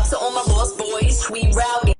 To all my lost boys, sweet rowdy.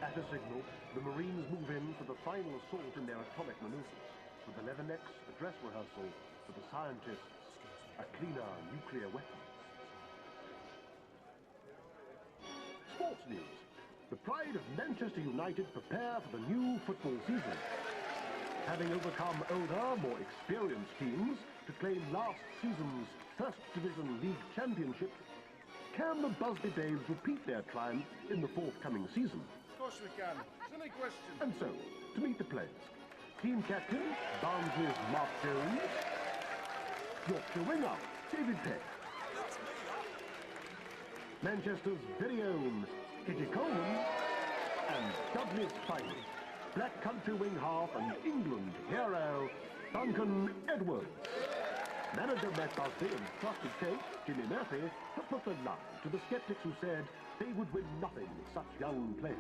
At a signal, the Marines move in for the final assault in their atomic maneuvers, with 11X a dress rehearsal for the scientists, a cleaner nuclear weapon. Sports news. The pride of Manchester United prepare for the new football season. Having overcome older, more experienced teams to claim last season's First Division League Championship, can the Busby Babes repeat their triumph in the forthcoming season? Of course we can. Silly question. And so, to meet the players, team captain, Barnsley's Mark Jones, Yorkshire winger, David Peck, Manchester's very own Kitty Coleman, and Dudley's finest, Black Country wing half and England hero, Duncan Edwards. Manager Matt Busby and trusted coach Jimmy Murphy have put the lie to the sceptics who said they would win nothing with such young players.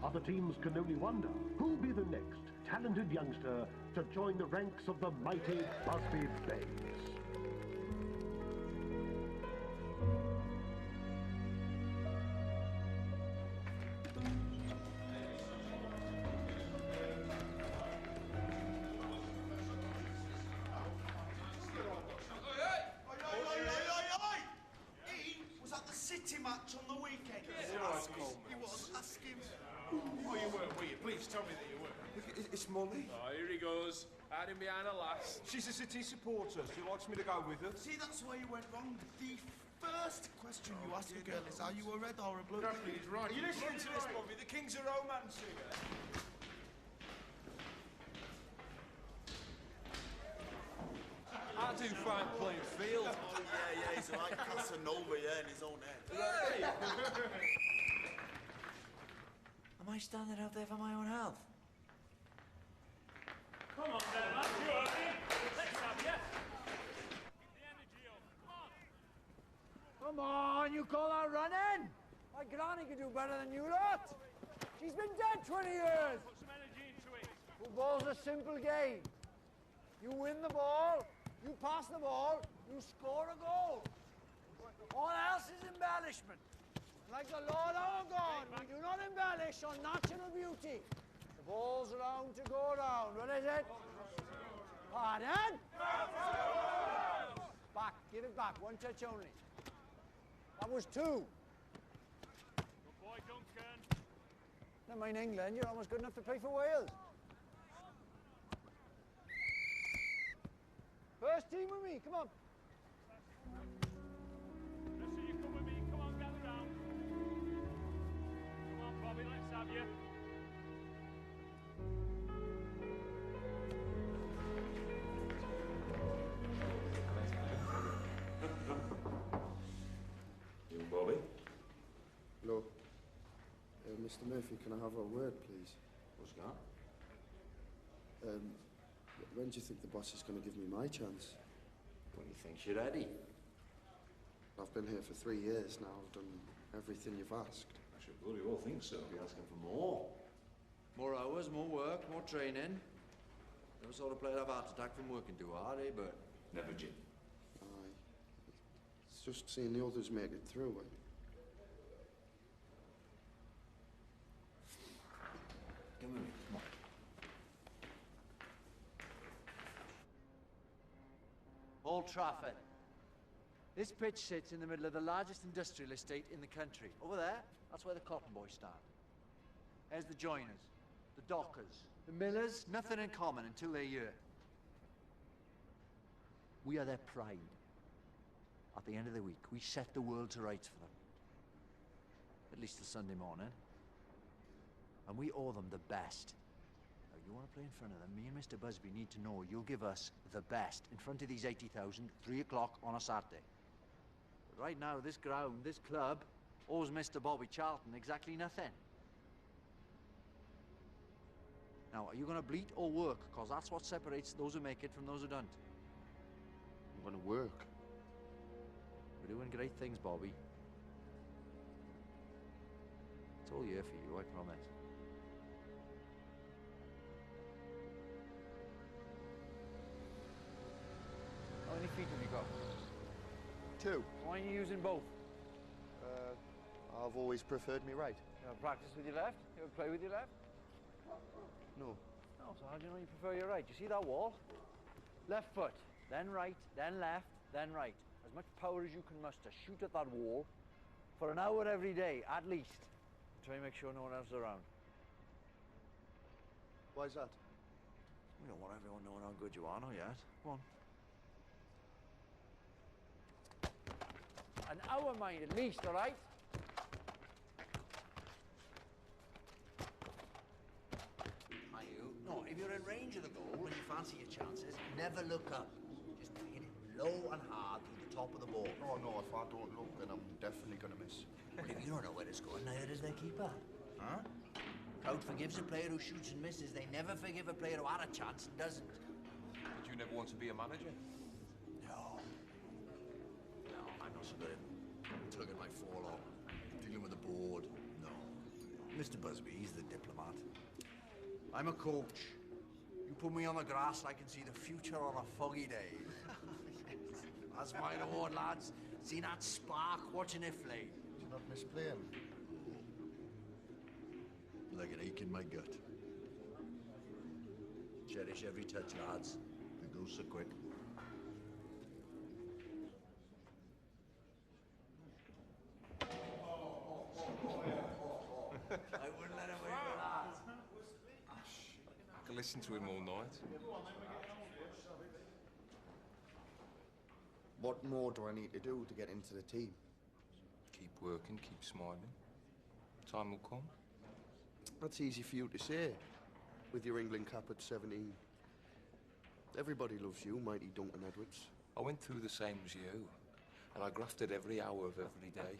Other teams can only wonder who'll be the next talented youngster to join the ranks of the mighty Busby Babes. Match on the weekend. He was. Ask him. Oh, you were you? Please tell me that you were. It's Molly. Oh, here he goes. Hiding behind a lass. She's a City supporter. She wants me to go with her. See, that's where you went wrong. The first question you ask a girl is, are you a red or a blue? He's right. Are you listening to this, Bobby? The King's a romance singer. fine playing field. Oh, yeah, he's like Casanova, yeah, in his own head. Am I standing out there for my own health? Come on then, lads, you early. Let's have you. Keep the energy up, come on. Come on, you call that running? My granny could do better than you lot. She's been dead 20 years. Put some energy into it. Football's a simple game. You win the ball, you pass the ball, you score a goal. All else is embellishment. Like the Lord our God, we do not embellish on natural beauty. The ball's round to go round. What is it? Pardon? Back, give it back. One touch only. That was 2. Good boy, Duncan. Never mind England, you're almost good enough to play for Wales. First team with me, come on. Let's see you come with me. Come on, gather round. Come on, Bobby, let's have you. You, Bobby? Hello. Mr. Murphy, can I have a word, please? What's that? When do you think the boss is going to give me my chance? When he thinks you're ready. I've been here for 3 years now. I've done everything you've asked. I should bloody well think so. Be asking for more. More hours, more work, more training. Never saw a player have a heart attack from working too hard, eh, Bert? Never, Jim. Aye. It's just seeing the others make it through. Come with me, come on. Old Trafford. This pitch sits in the middle of the largest industrial estate in the country. Over there, that's where the cotton boys stand. There's the joiners, the dockers, the millers, nothing in common until they're here. We are their pride. At the end of the week, we set the world to rights for them. At least till Sunday morning. And we owe them the best. Now, you want to play in front of them, me and Mr. Busby need to know you'll give us the best in front of these 80,000, 3 o'clock on a Saturday. But right now, this ground, this club, owes Mr. Bobby Charlton exactly nothing. Now, are you going to bleat or work? Because that's what separates those who make it from those who don't. I'm going to work. We're doing great things, Bobby. It's all year for you, I promise. How many feet have you got? 2. Why are you using both? I've always preferred me right. You ever practice with your left? You ever play with your left? No. No, so how do you know you prefer your right? You see that wall? Left foot, then right, then left, then right. As much power as you can muster. Shoot at that wall for an hour every day, at least. Try and make sure no one else is around. Why's that? We don't want everyone knowing how good you are, not yet. Go on. An hour, mind, at least, all right? Are you? No, if you're in range of the goal and you fancy your chances, never look up. Just hit it low and hard through the top of the ball. No, if I don't look, then I'm definitely going to miss. Well, if you don't know where it's going, neither does their keeper. Huh? Crowd forgives a player who shoots and misses. They never forgive a player who had a chance and doesn't. Did you never want to be a manager? No. No, I'm not so good at tugging my forelock, dealing with the board. No. Mr. Busby, he's the diplomat. I'm a coach. You put me on the grass, I can see the future on a foggy day. That's my award, lads. See that spark watching it flame. Do you not miss playing? Like an ache in my gut. Cherish every touch, lads. It goes so quick. I wouldn't let him wait for that. I can listen to him all night. What more do I need to do to get into the team? Keep working, keep smiling. Time will come. That's easy for you to say, with your England cap at 17. Everybody loves you, mighty Duncan Edwards. I went through the same as you, and I grafted every hour of every day.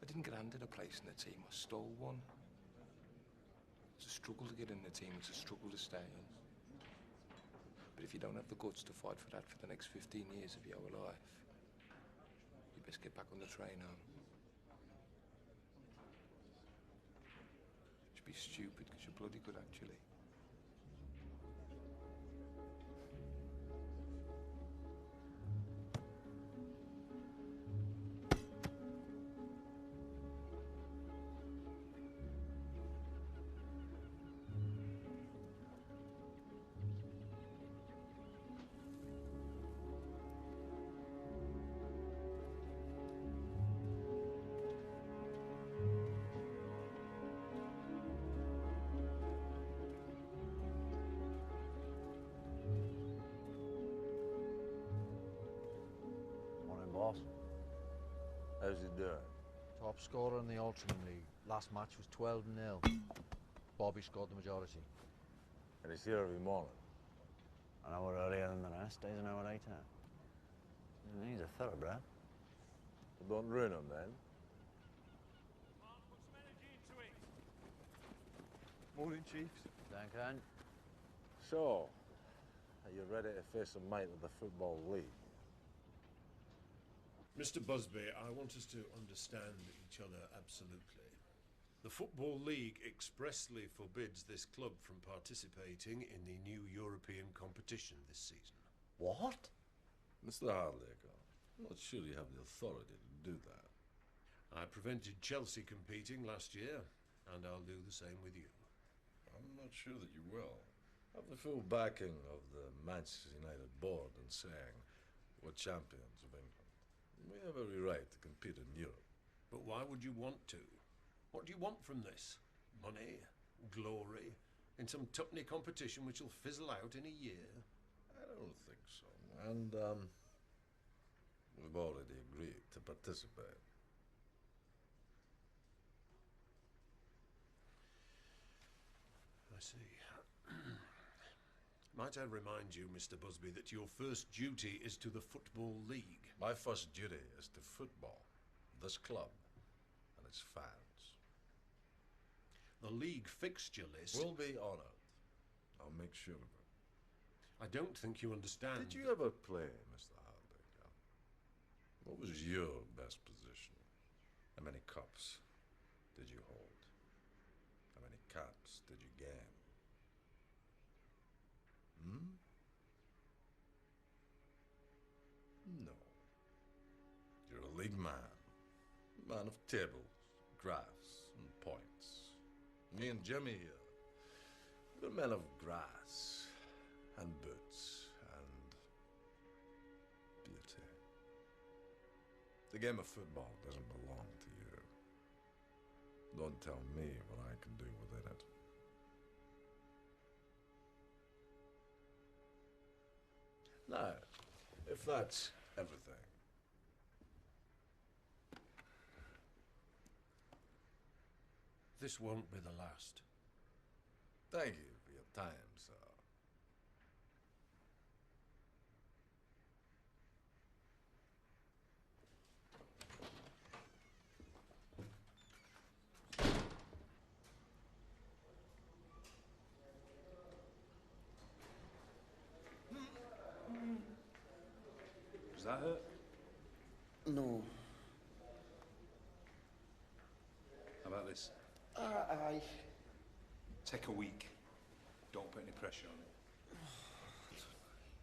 I didn't get handed a place in the team, I stole one. It's a struggle to get in the team, it's a struggle to stay in. But if you don't have the guts to fight for that for the next 15 years of your life, you best get back on the train home. You should be stupid, because you're bloody good, actually. Morning, boss. How's he doing? Top scorer in the Ultraman League. Last match was 12-0. Bobby scored the majority. And he's here every morning. An hour earlier than the rest, stays an hour later. He's a thoroughbred. But don't ruin him then. Mark, put some energy into it. Morning, Chiefs. Duncan. So, are you ready to face a mate of the Football League? Mr. Busby, I want us to understand each other absolutely. The Football League expressly forbids this club from participating in the new European competition this season. What? Mr. Hardacre, I'm not sure you have the authority to do that. I prevented Chelsea competing last year, and I'll do the same with you. I'm not sure that you will. Have the full backing of the Manchester United board in saying we're champions of England. We have every right to compete in Europe. But why would you want to? What do you want from this? Money? Glory? In some tuppenny competition which will fizzle out in a year? I don't think so. And, we've already agreed to participate. I see. Might I remind you, Mr. Busby, that your first duty is to the Football League? My first duty is to football, this club, and its fans. The league fixture list... We'll be honoured. I'll make sure of it. I don't think you understand... Did you ever play, Mr. Hardacre? What was your best position? How many cups did you hold? How many caps did you gain? No. You're a league man. Man of tables, graphs, and points. Me and Jimmy here, we're men of grass, and boots, and beauty. The game of football doesn't belong to you. Don't tell me what I can do within it. Now, if that's everything. This won't be the last. Thank you for your time, sir. Does that hurt? No. How about this? Aye. Take a week. Don't put any pressure on it.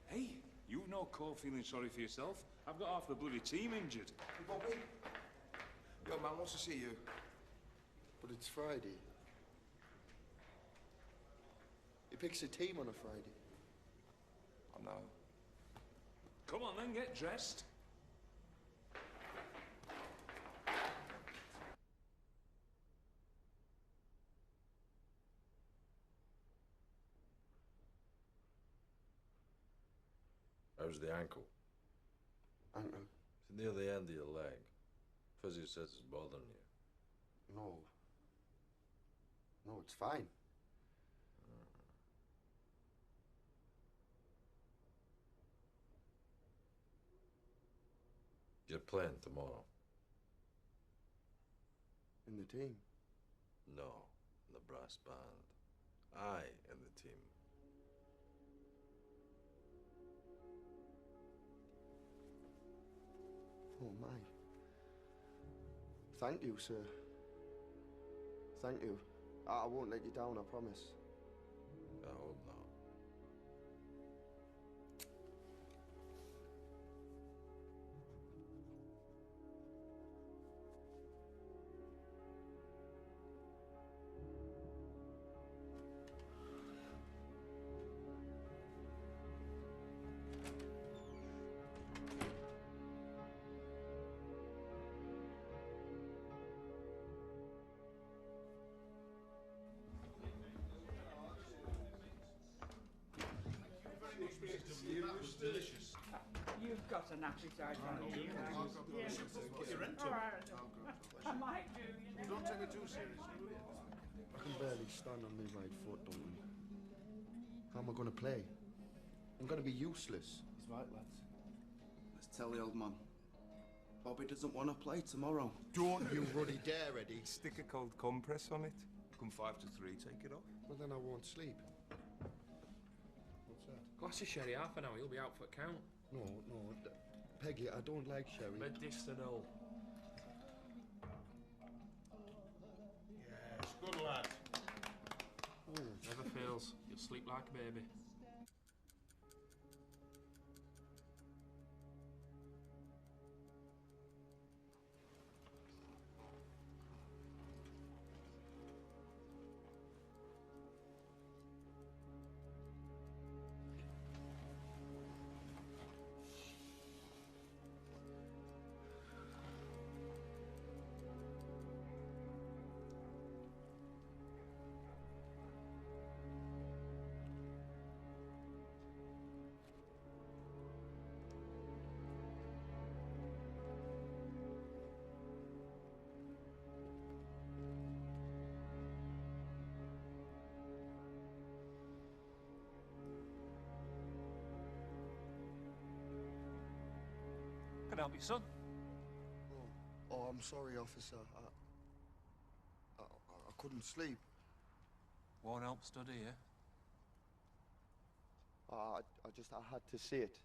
Hey, you've no call feeling sorry for yourself. I've got half the bloody team injured. Hey, Bobby. Your man wants to see you. But it's Friday. He picks a team on a Friday. I know. Come on then, get dressed. How's the ankle? Ankle? It's near the end of your leg. Physio says it's bothering you. No. No, it's fine. You're playing tomorrow. In the team? No, in the brass band. I in the team. Oh, my. Thank you, sir. Thank you. I won't let you down, I promise. I hope not. Delicious. You've got an appetite, haven't you? Yes. Put your rent All up. right. I might do, you never Don't take me know. too seriously, will you? I can barely stand on my right foot, Duncan. How am I going to play? I'm going to be useless. He's right, lads. Let's tell the old man. Bobby doesn't want to play tomorrow. Don't you ruddy dare, Eddie. Stick a cold compress on it. Come 5 to 3, take it off. Well, then I won't sleep. What's that? Glass of sherry, half an hour, you'll be out for count. No, Peggy, I don't like sherry. Medicinal. Yes, good lad. Never fails. You'll sleep like a baby. Can I help you, son? Oh, I'm sorry, officer. I couldn't sleep. Won't help study, yeah? I had to see it.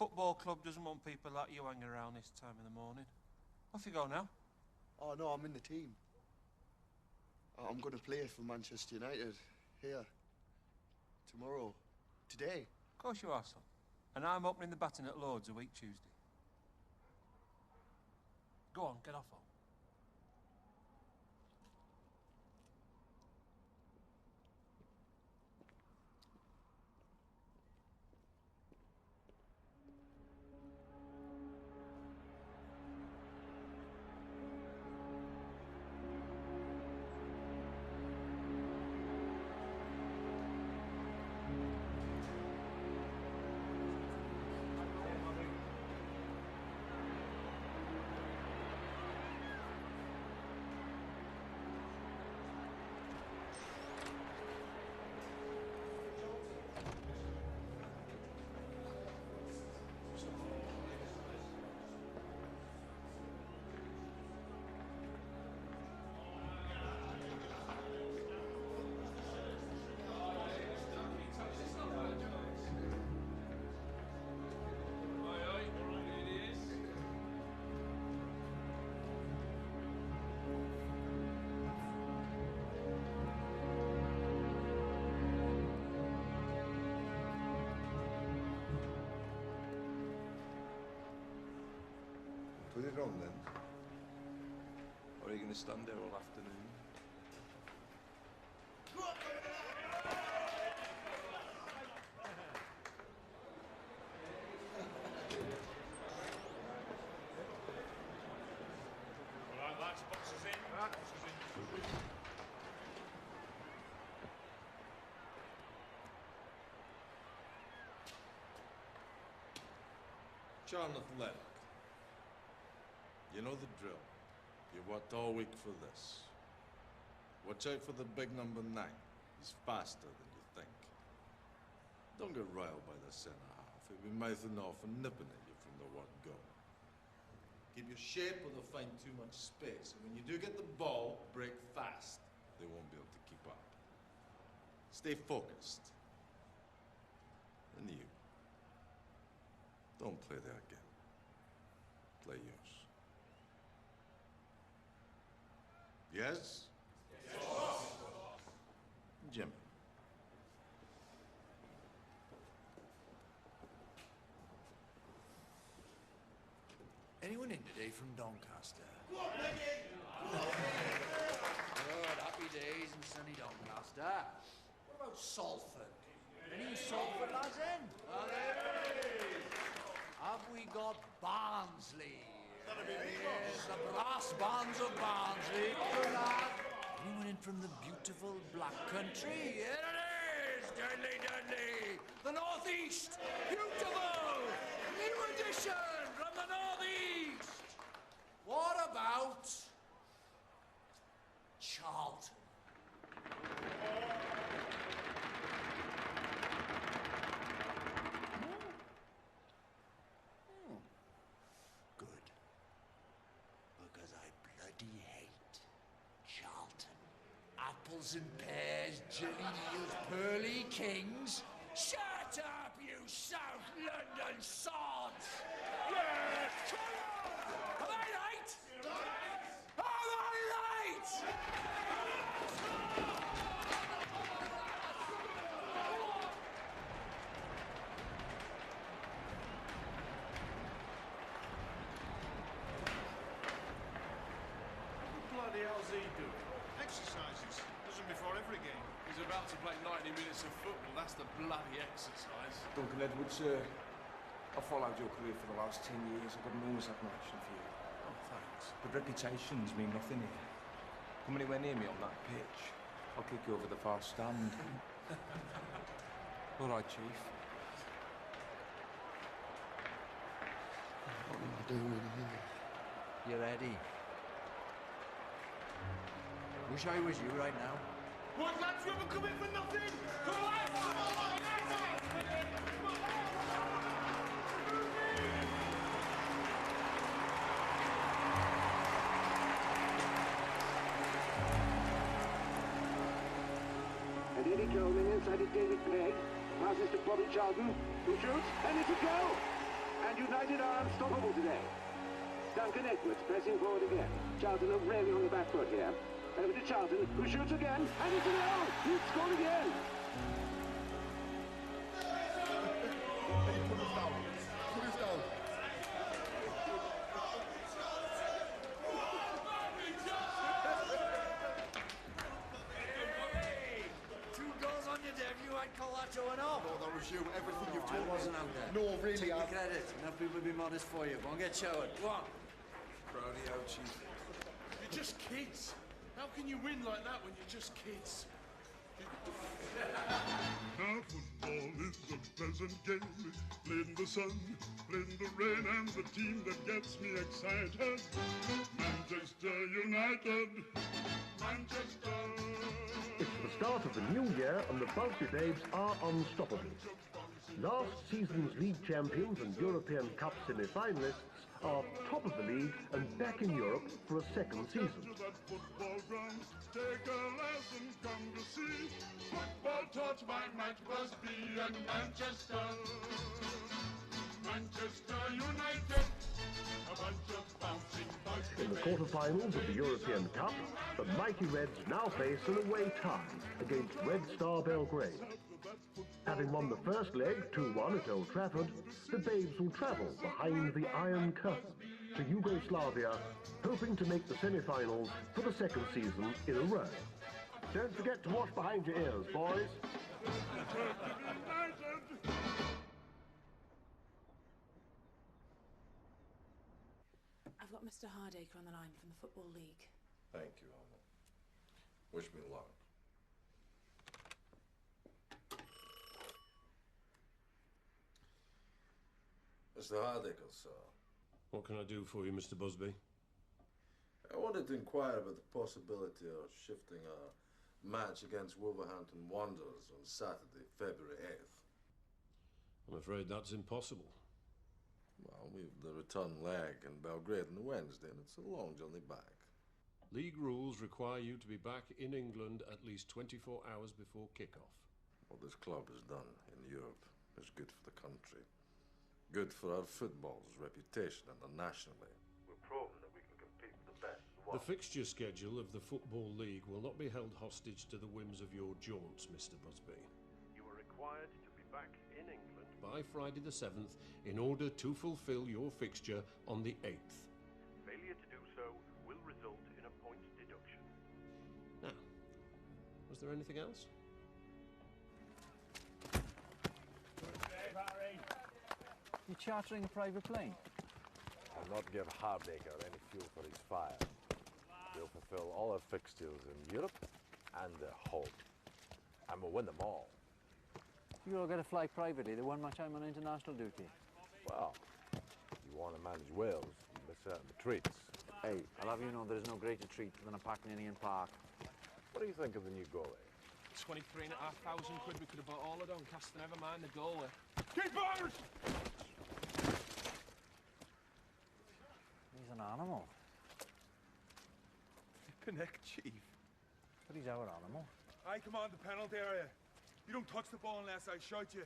Football club doesn't want people like you hanging around this time in the morning. Off you go now. Oh, no, I'm in the team. I'm going to play for Manchester United. Here. Tomorrow. Today. Of course you are, son. And I'm opening the batting at Lord's a week Tuesday. Go on, get off home. Put it on then. Or are you going to stand there all afternoon? All right, lads, boxes in. Right, boxes in. Jonathan Lennox. You know the drill. You worked all week for this. Watch out for the big number 9. He's faster than you think. Don't get riled by the centre half. If we mouthing off and nipping at you from the word go. Keep your shape or they'll find too much space. And when you do get the ball, break fast. They won't be able to keep up. Stay focused. And you. Don't play their game. Play yours. Yes? Yes. Jimmy. Anyone in today from Doncaster? Good, happy days in sunny Doncaster. What about Salford? Any Salford lads in? Have we got Barnsley? Yes, the brass bands of Barnsley. Good lad. Anyone in from the beautiful Black Country? Here it is! Dudley, Dudley! The North East! Beautiful! New edition from the North East! What about Charlton? Good. Because I bloody hate Charlton. Apples and pears, jelly deals, pearly kings. Shut up, you South London sods! Yes, come on! Am I right? Am I right? Bloody hell's he doing? Exercises. Does them before every game. He's about to play 90 minutes of football. That's the bloody exercise. Duncan Edwards, I've followed your career for the last 10 years. I've got enormous admiration for you. Oh, thanks. But reputations mean nothing here. Come anywhere near me on that pitch, I'll kick you over the far stand. All right, Chief. What am I doing here? You ready? Wish I was you right now. What, lads, you ever come in for nothing? Come on, come on, And Eddie Coleman inside to David Clegg. Passes to Bobby Charlton, who shoots, and it's a goal! And United are unstoppable today. Duncan Edwards pressing forward again. Charlton are really on the back foot here. Over to Charlton, who shoots again, and it's a goal! He's scored again! Put us down. Put us down. Two goals on your debut, I'd call that showing off. No, that was you. Everything you've I told me. wasn't out there. No, really, Take I... the credit. Enough people will be modest for you. Go on, get showing. Go on. Proud of you, Chief. You're just kids. How can you win like that when you're just kids? Now football is a pleasant game, played in the sun, played in the rain, and the team that gets me excited, Manchester United, Manchester. It's the start of the new year and the Busby Babes are unstoppable. Last season's league champions and European Cup semi-finalists are top of the league and back in Europe for a second season. Football ground, take a lesson, come to see football taught by Matt Busby and Manchester. Manchester United, a bunch of bouncing boys. In the quarter-finals of the European Cup, the mighty Reds now face an away tie against Red Star Belgrade. Having won the first leg 2-1 at Old Trafford, the Babes will travel behind the Iron Curtain to Yugoslavia, hoping to make the semi-finals for the second season in a row. Don't forget to wash behind your ears, boys. I've got Mr. Hardacre on the line from the Football League. Thank you, Alma. Wish me luck. Mr. Hardacre, sir. What can I do for you, Mr. Busby? I wanted to inquire about the possibility of shifting a match against Wolverhampton Wanderers on Saturday, February 8th. I'm afraid that's impossible. Well, we've the return leg in Belgrade on the Wednesday, and it's a long journey back. League rules require you to be back in England at least 24 hours before kick-off. What this club has done in Europe is good for the country. Good for our football's reputation internationally. We've proven that we can compete with the best. The fixture schedule of the Football League will not be held hostage to the whims of your jaunts, Mr. Busby. You are required to be back in England By Friday the 7th, in order to fulfill your fixture on the 8th. Failure to do so will result in a points deduction. Now, was there anything else? You chartering a private plane? I'll not give Hardacre any fuel for his fire. We'll fulfill all our fixtures in Europe and at home. And we'll win them all. You all got to fly privately the one much I'm on international duty. Well, if you want to manage Wales, you miss out on the treats. Hey, I'll have you know there is no greater treat than a packing in Ian Park. What do you think of the new goalie? 23,500 quid we could have bought all of Doncaster, never mind the goalie. Keepers! He's an animal. Connect, Chief. But he's our animal. I command the penalty area. You don't touch the ball unless I shout you.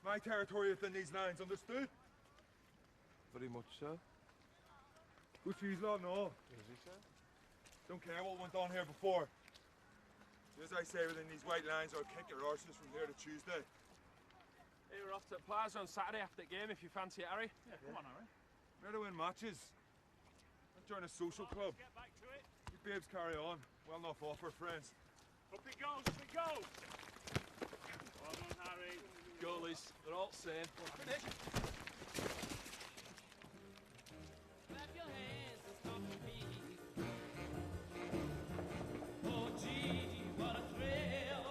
My territory within these lines, understood? Very much so. Which is law, no. Is he, sir? Don't care what went on here before. As I say, within these white lines, I'll kick your arses from here to Tuesday. Hey, we're off to the Plaza on Saturday after the game if you fancy it, Harry. Yeah, come on, Harry. Where to win matches? I'll join a social club. Get back to it. You babes carry on. Well enough off our friends. Up it goes, up it goes! Well done, Harry. Goalies, they're all the same. Finish. Clap your hands and stomp your feet. Oh, gee, what a thrill.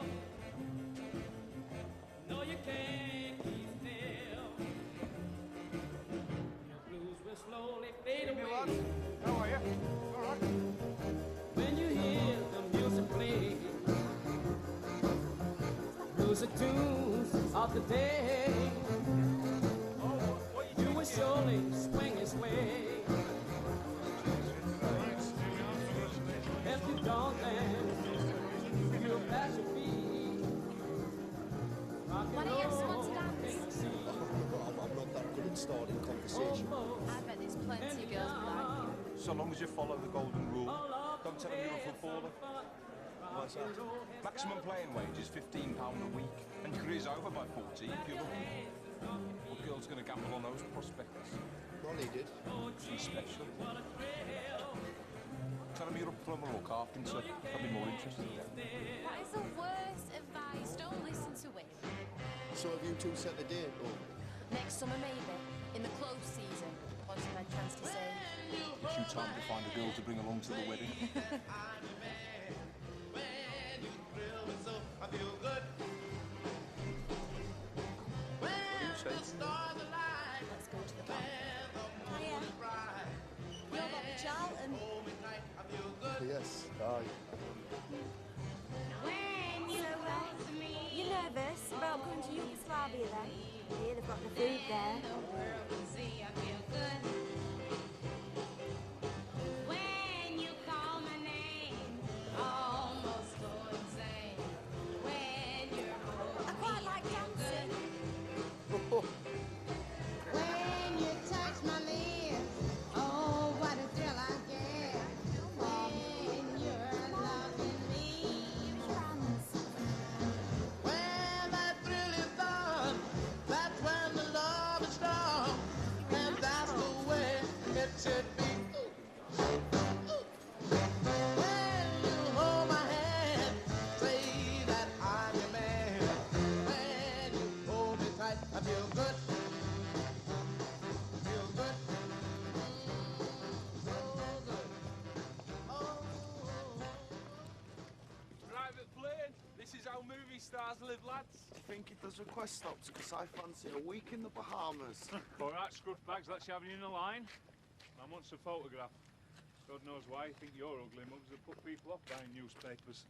No, you can't keep still. Your blues will slowly fade away. How are you? All right. When you hear the music play, music tunes of the day, you will surely swing his way. If you don't dance, you'll pass your feet. Rock and roll, can't see. I'm not that good at starting conversation. I bet there's plenty of girls like you. So long as you follow the golden rule, don't tell them you're a footballer. Why's that? Maximum playing wage is £15 a week, and your career's over by 40 if you're lucky. What girl's going to gamble on those prospects? Ronnie did. He's special. Tell them you're a plumber or carpenter. They'll be more interested in them. That is the worst advice. Don't listen to it. So have you two set the date? Or? Next summer, maybe. In the close season. Once you've had a chance to say. Gives you time to find a girl to bring along to the wedding. Let's go to the bar. Hiya. You're Bobby Charlton. Yes. Aye. So, you're nervous about going to Yugoslavia then? Yeah, they've got the food there. When you call my name, almost go insane. When you're I quite like dancing. When you touch my lips, oh, what a thrill I get. When you're loving me, when that thrill is on, that's when the love is strong, and that's the way it should be. When you hold my hand, say that I'm your man. When you hold me tight, I feel good. Feel good. So good. Oh. Private plane. This is how movie stars live, lads. I think it does request stops because I fancy a week in the Bahamas. All right, scruff bags, let's have you in the line. Man wants a photograph. God knows why. I think your ugly mugs have put people off buying newspapers.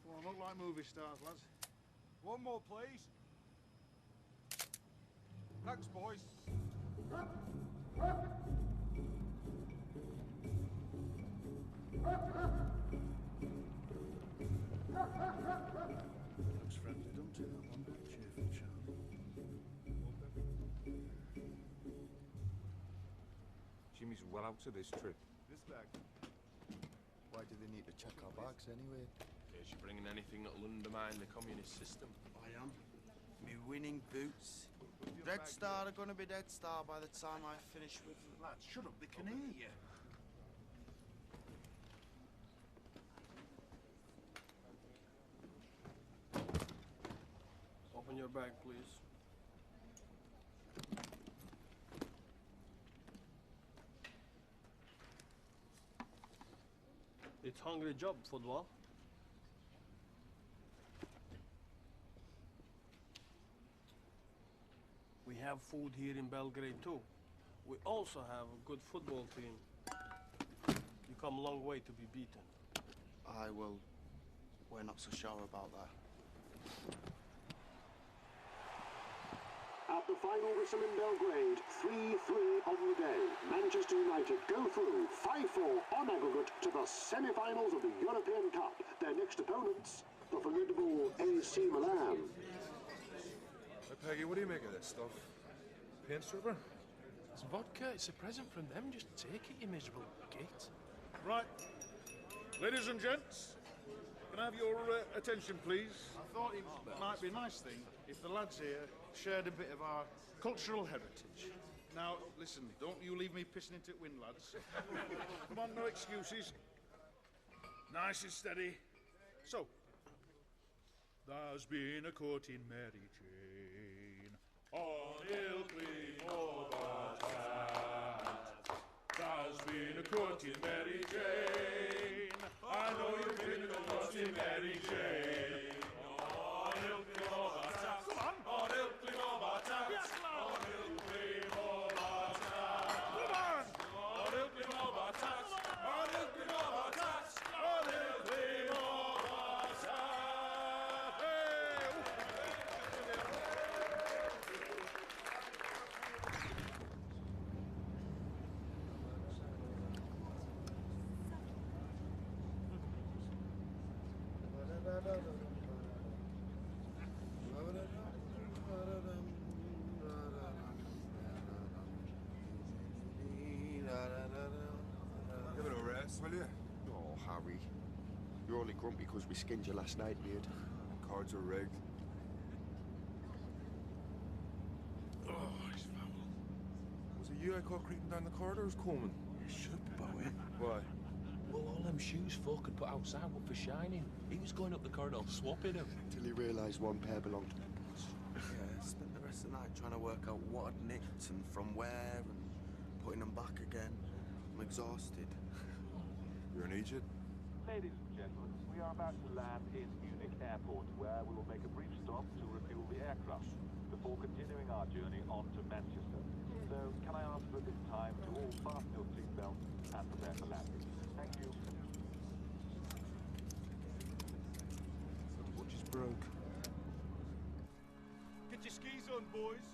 Come on, look like movie stars, lads. One more, please. Thanks, boys. Looks friendly, don't it, that one? Cheerful Charlie. Jimmy's well out of this trip. This bag. Why do they need to check our bags anyway? In case you're bringing anything that'll undermine the communist system. I am. Me winning boots. Dead Star are gonna be Dead Star by the time I finish with them. Lads, shut up, they can hear you. Open your bag, please. It's hungry job, football. We have food here in Belgrade too. We also have a good football team. You come a long way to be beaten. We're not so sure about that. At the final whistle in Belgrade, 3-3 on the day. Manchester United go through 5-4 on aggregate to the semi-finals of the European Cup. Their next opponents, the formidable AC Milan. Hey, Peggy, what do you make of this stuff? Paint stripper? It's vodka. It's a present from them. Just take it, you miserable git. Right. Ladies and gents, can I have your attention, please? I thought it might be a nice thing if the lads here shared a bit of our cultural heritage. Now, listen, don't you leave me pissing into it, win, lads. Come on, no excuses. Nice and steady. So, there's been a court in Mary Jane on Ilkley Overtown. There's been a court in Mary Jane. I know you've been to the court in Mary Jane. On Ilkley Overtown. Come on. On Ilkley Overtown. Yes, lad. On Ilkley Overtown. Come on. On Ilkley Overtown. On Ilkley Overtown. On Ilkley Overtown. Hey! Give it a rest, will you? Oh, Harry. You're only grumpy because we skinned you last night, mate. Cards are rigged. Oh, he's foul. Was it you I caught creeping down the corridors, Coleman? You should, Bowie. Why? Well, all them shoes folk had put outside were for shining. He was going up the corridor swapping them. Till he realised one pair belonged to the boss. Yeah, spent the rest of the night trying to work out what I'd nicked and from where and putting them back again. I'm exhausted. You're in Egypt? Ladies and gentlemen, we are about to land in Munich Airport, where we will make a brief stop to refuel the aircraft before continuing our journey on to Manchester. So, can I ask for this time to all fasten your seatbelts and prepare for landing? Thank you. What just broke? Get your skis on, boys.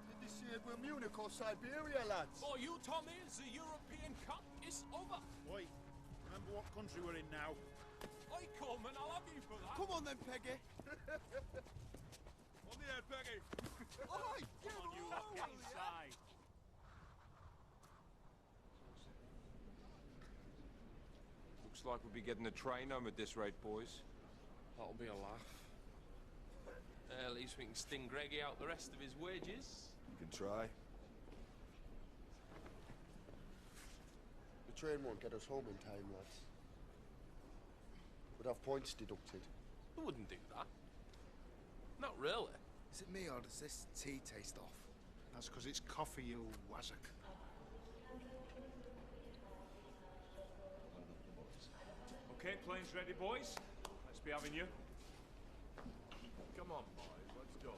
Did they say we're Munich or Siberia, lads? For you, Tommy, the European Cup is over. Oi, remember what country we're in now? Oi, Coleman, I'll have you for that. Come on then, Peggy. On the air, Peggy. Oi, Come on, you lot, get inside. Looks like we'll be getting a train home at this rate, boys. That'll be a laugh. At least we can sting Greggy out the rest of his wages. You can try. The train won't get us home in time, lads. We'd have points deducted. Who wouldn't do that? Not really. Is it me or does this tea taste off? That's because it's coffee, you wazzock. Okay, plane's ready, boys. Let's be having you. Come on, boys, let's go.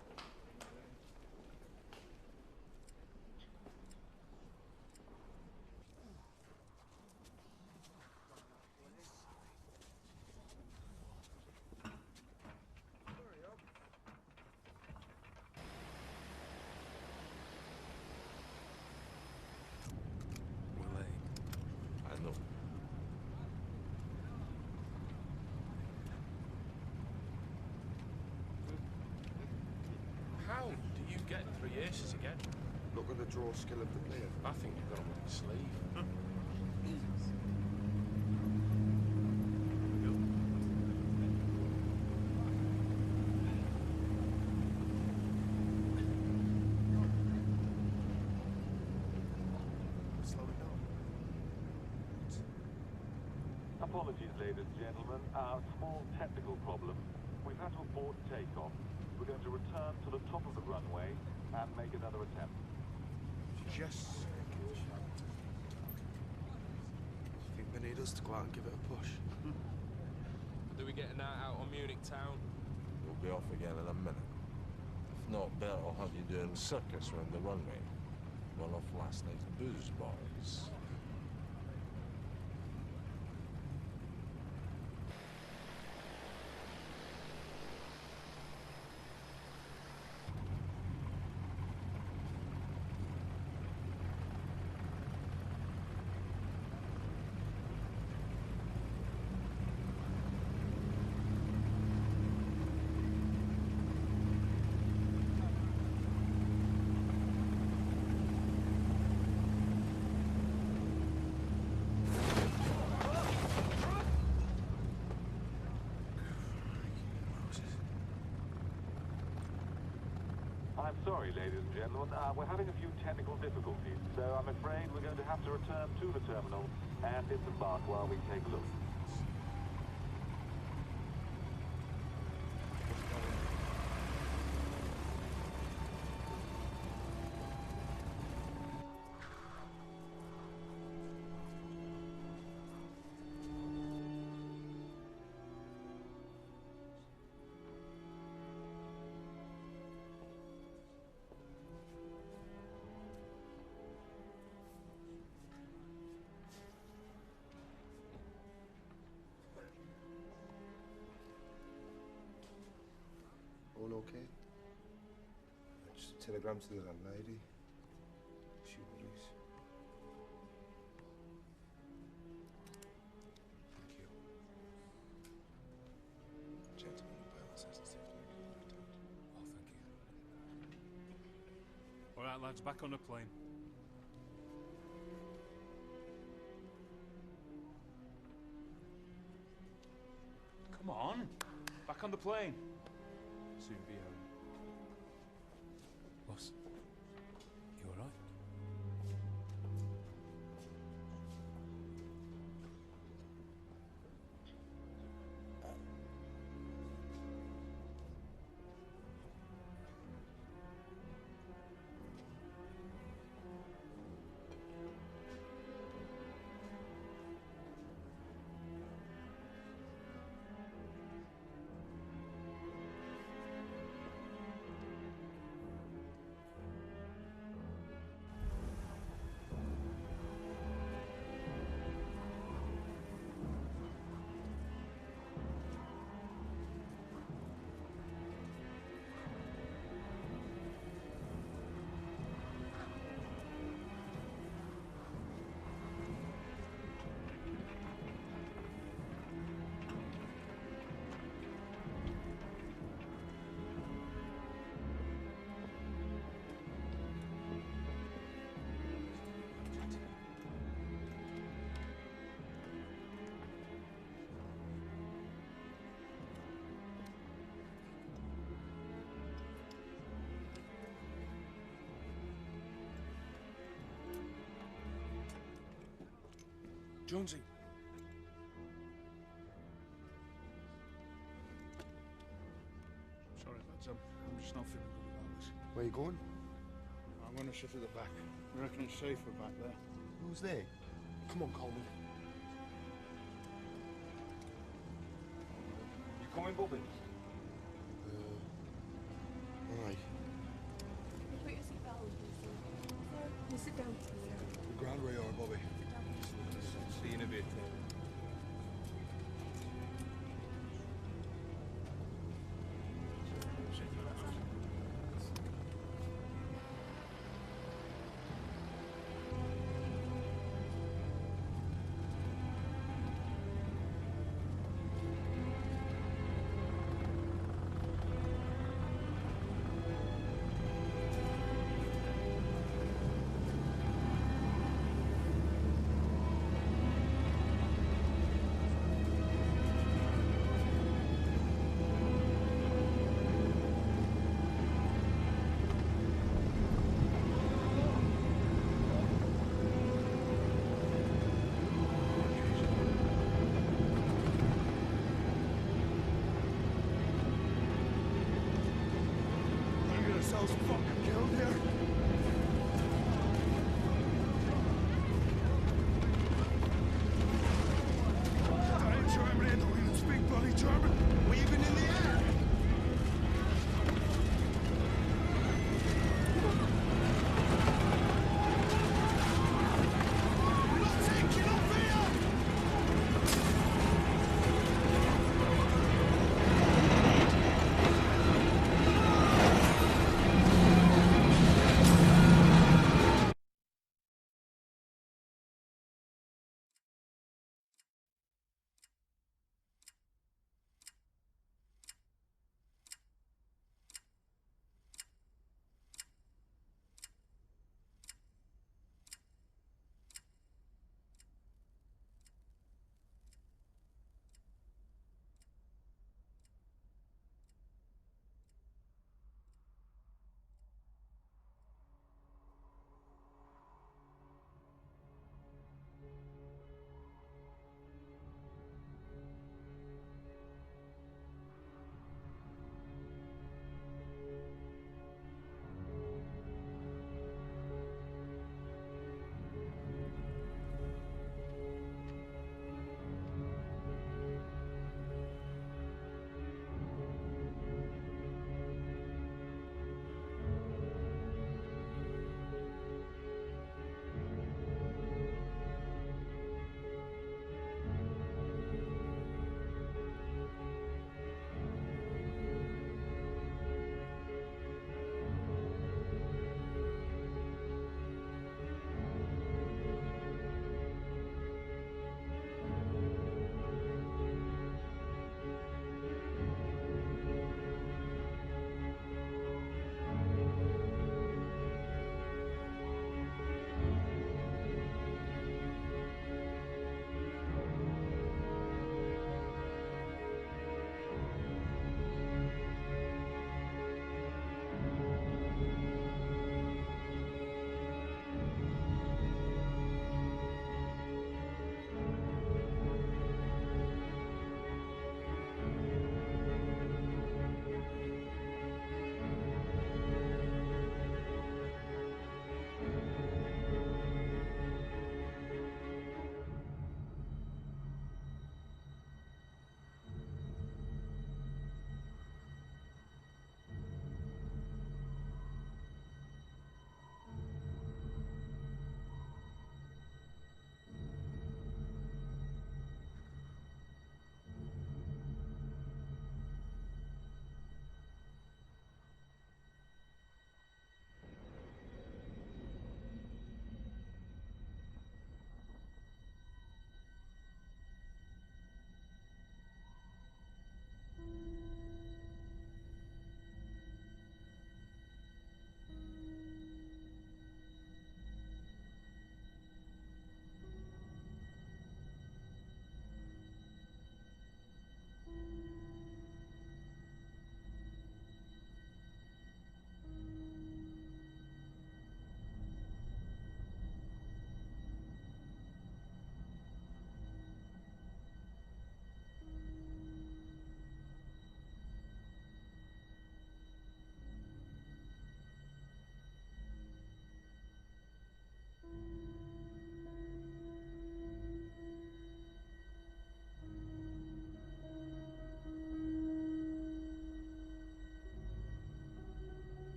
get 3 aces again. Look at the draw skill of the player. I think you've got him on his sleeve. Slow it down. Apologies, ladies and gentlemen. Small technical problem. We've had to abort takeoff. We're going to return to the top of the runway and make another attempt. Just I think they need us to go out and give it a push. Do we get a night out on Munich town? We'll be off again in a minute. If not, Ben will have you doing circus around the runway. One off last night's booze boys. I'm sorry, ladies and gentlemen. We're having a few technical difficulties, so I'm afraid we're going to have to return to the terminal and disembark while we take a look. All okay? Just a telegram to the landlady. She worries. Thank you. Gentleman, the pilot says it's definitely returned. Oh, thank you. All right, lads, back on the plane. Come on, back on the plane. Soon be home. Boss, you alright? Jonesy. Sorry, lads, I'm just not feeling good about this. Where you going? I'm going to sit at the back. I reckon it's safer back there. Who's there? Come on, Coleman. You coming, Bobby? Aye. Put your seatbelt on, please. You sit down. The ground where you are, Bobby. See you in a bit. else fucking killed here? I ain't German, I don't even speak bloody German. We're even in the air.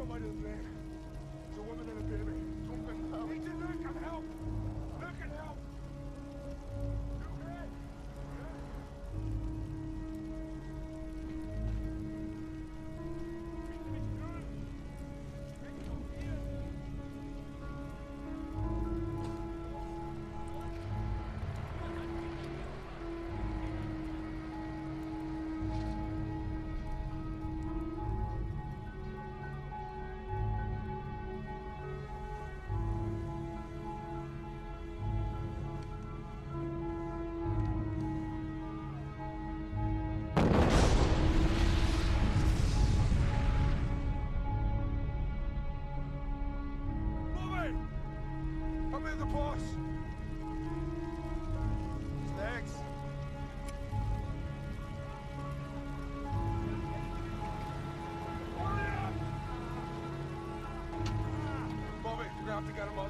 somebody in there. There's a woman and a baby. Something help. Need to look and help. Look and help.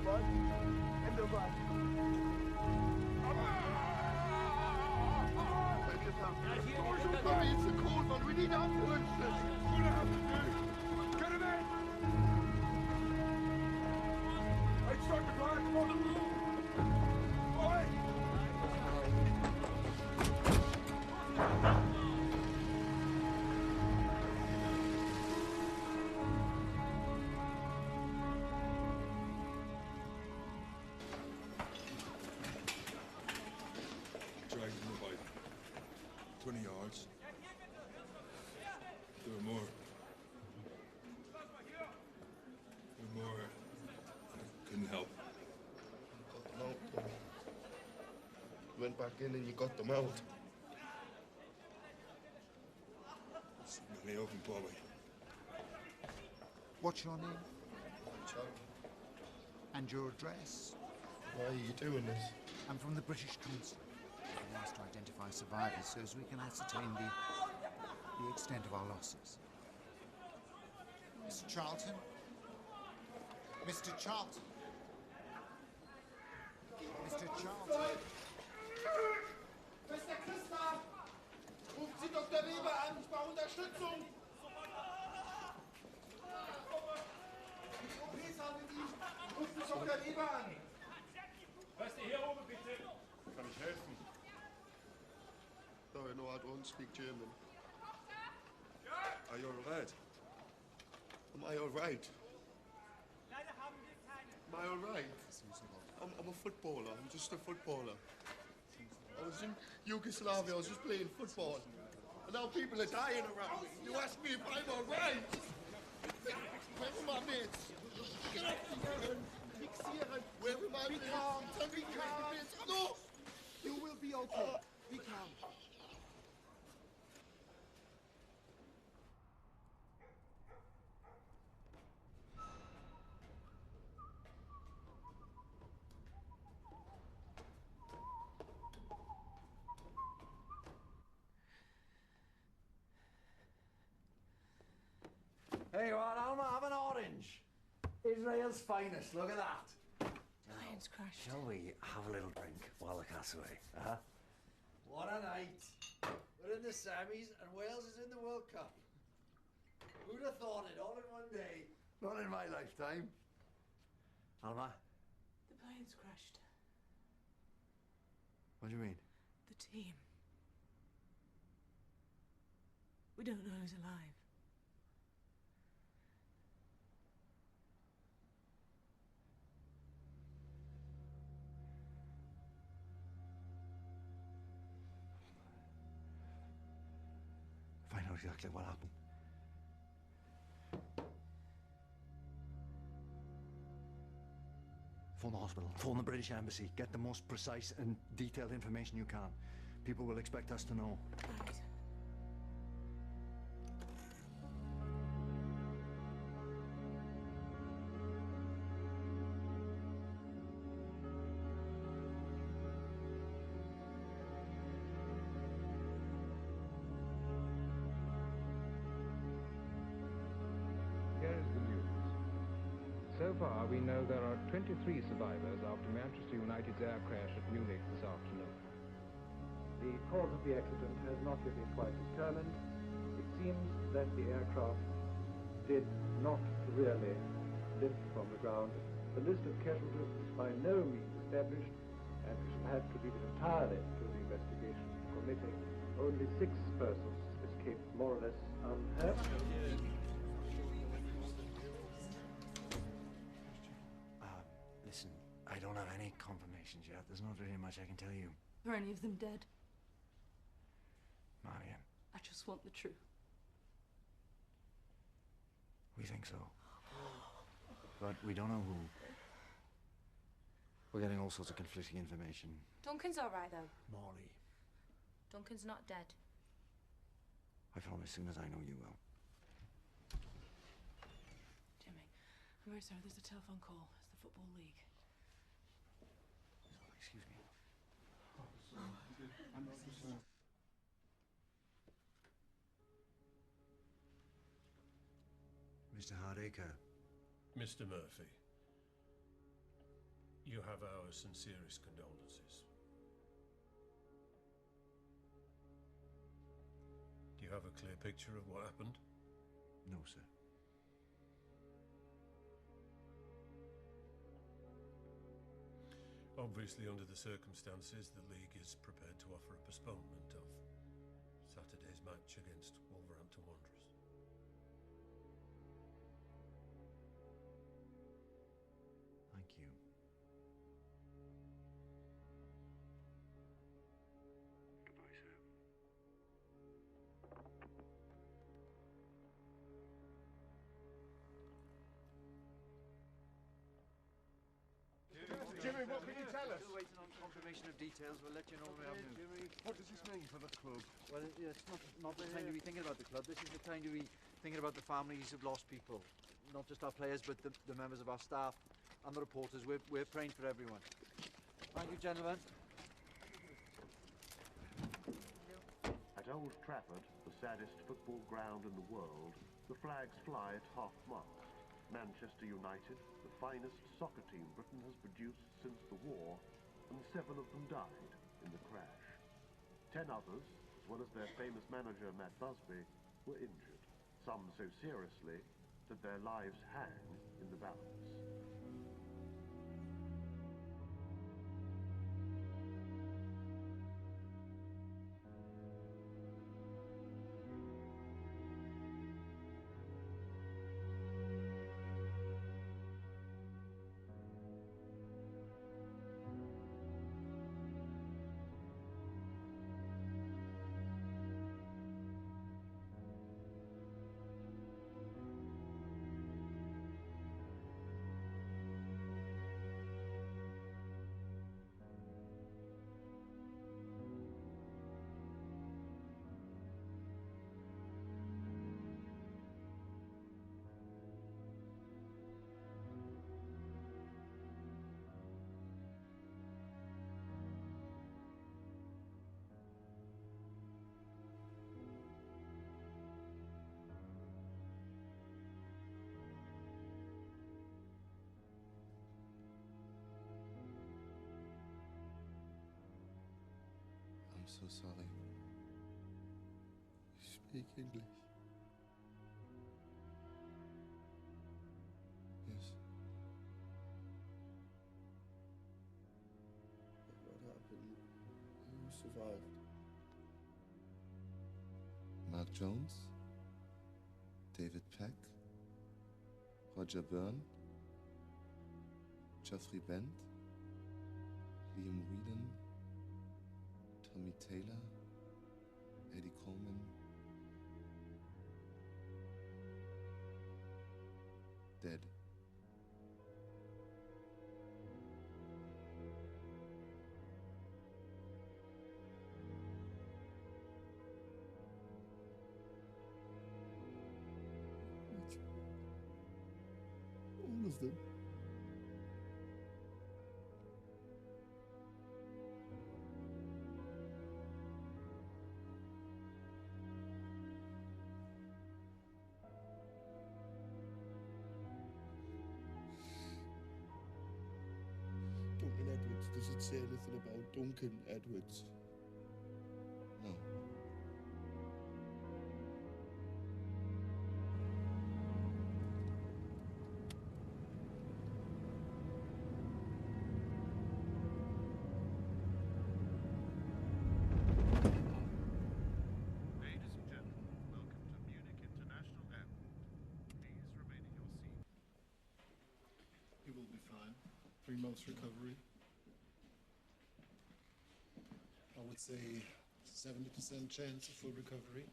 bud. End of life. Doors are coming, it's a cold one. We need ambulances. Gonna have to do. Get him in! Outside the flag, come on. Oi! Dragged him about 20 yards. There were more. I couldn't help. Got them out, Tom. You went back in and you got them out. Lay open, Bobby. What's your name? Charlie. And your address? Why are you doing this? I'm from the British Consulate. We asked to identify survivors so as we can ascertain the extent of our losses. Mr. Charlton? Mr. Charlton? Mr. Charlton? Mr. Christoph! Ruft Sie Dr. Weber an, ich brauche Unterstützung! Die OPs haben ihn! Ruft Sie Dr. Weber an! Was ist hier oben, bitte? Kann ich helfen? No, no, I don't speak German. Are you alright? Am I alright? Am I alright? I'm a footballer. I'm just a footballer. I was in Yugoslavia. I was just playing football. And now people are dying around me. You ask me if I'm alright? Where are my mates? Get up here and fixieren. Where are my mates? Tell me where are my mates? No! You will be okay. Be calm. Hey, you want Alma? Have an orange. Israel's finest. Look at that. Lions crashed. Shall we have a little drink while the cat's away? Huh? What a night. We're in the semis and Wales is in the World Cup. Who'd have thought it all in one day? Not in my lifetime. Alma, The planes crashed. what do you mean? The team. We don't know who's alive. Find out exactly what happened. Phone the hospital. Phone the British Embassy. Get the most precise and detailed information you can. People will expect us to know. Right. Here is the news. So far, we know there are 23 survivors after Manchester United's air crash at Munich this afternoon. The cause of the accident has not yet been quite determined. It seems that the aircraft did not really lift from the ground. The list of casualties is by no means established, and we shall have to leave it entirely to the investigation committee. Only 6 persons escaped more or less unhurt. Listen, I don't have any confirmations yet. There's not really much I can tell you. Are any of them dead? Marion, I just want the truth. we think so. But we don't know who. We're getting all sorts of conflicting information. Duncan's all right, though. Molly, Duncan's not dead. I promise as soon as I know you will. Jimmy, I'm very sorry. There's a telephone call. It's the Football League. Excuse me. Mr. Hardacre. Mr. Murphy. You have our sincerest condolences. Do you have a clear picture of what happened? No, sir. Obviously, under the circumstances, the league is prepared to offer a postponement of Saturday's match against Wolverhampton Wanderers. Thank you. Goodbye, sir. Jimmy, what can you tell us? Still waiting on confirmation of details. We'll let you know when we have news. Jimmy, what does this mean for the club? Well, it's not the time to be thinking about the club. This is the time to be thinking about the families of lost people. Not just our players, but the members of our staff and the reporters. We're praying for everyone. Thank you, gentlemen. At Old Trafford, the saddest football ground in the world, the flags fly at half-mast. Manchester United, the finest soccer team Britain has produced since the war, and 7 of them died in the crash. 10 others, as well as their famous manager Matt Busby, were injured, some so seriously that their lives hang in the balance. I'm so sorry. You speak English? Yes. What happened? Who survived? Mark Jones? David Peck? Roger Byrne? Geoffrey Bent? Liam Whedon? Tommy Taylor, Eddie Coleman, dead. All of them. Duncan Edwards, does it say anything about Duncan Edwards? No. Ladies and gentlemen, welcome to Munich International Airport. Please remain in your seat. He will be fine. 3 months recovery. I would say 70% chance of full recovery.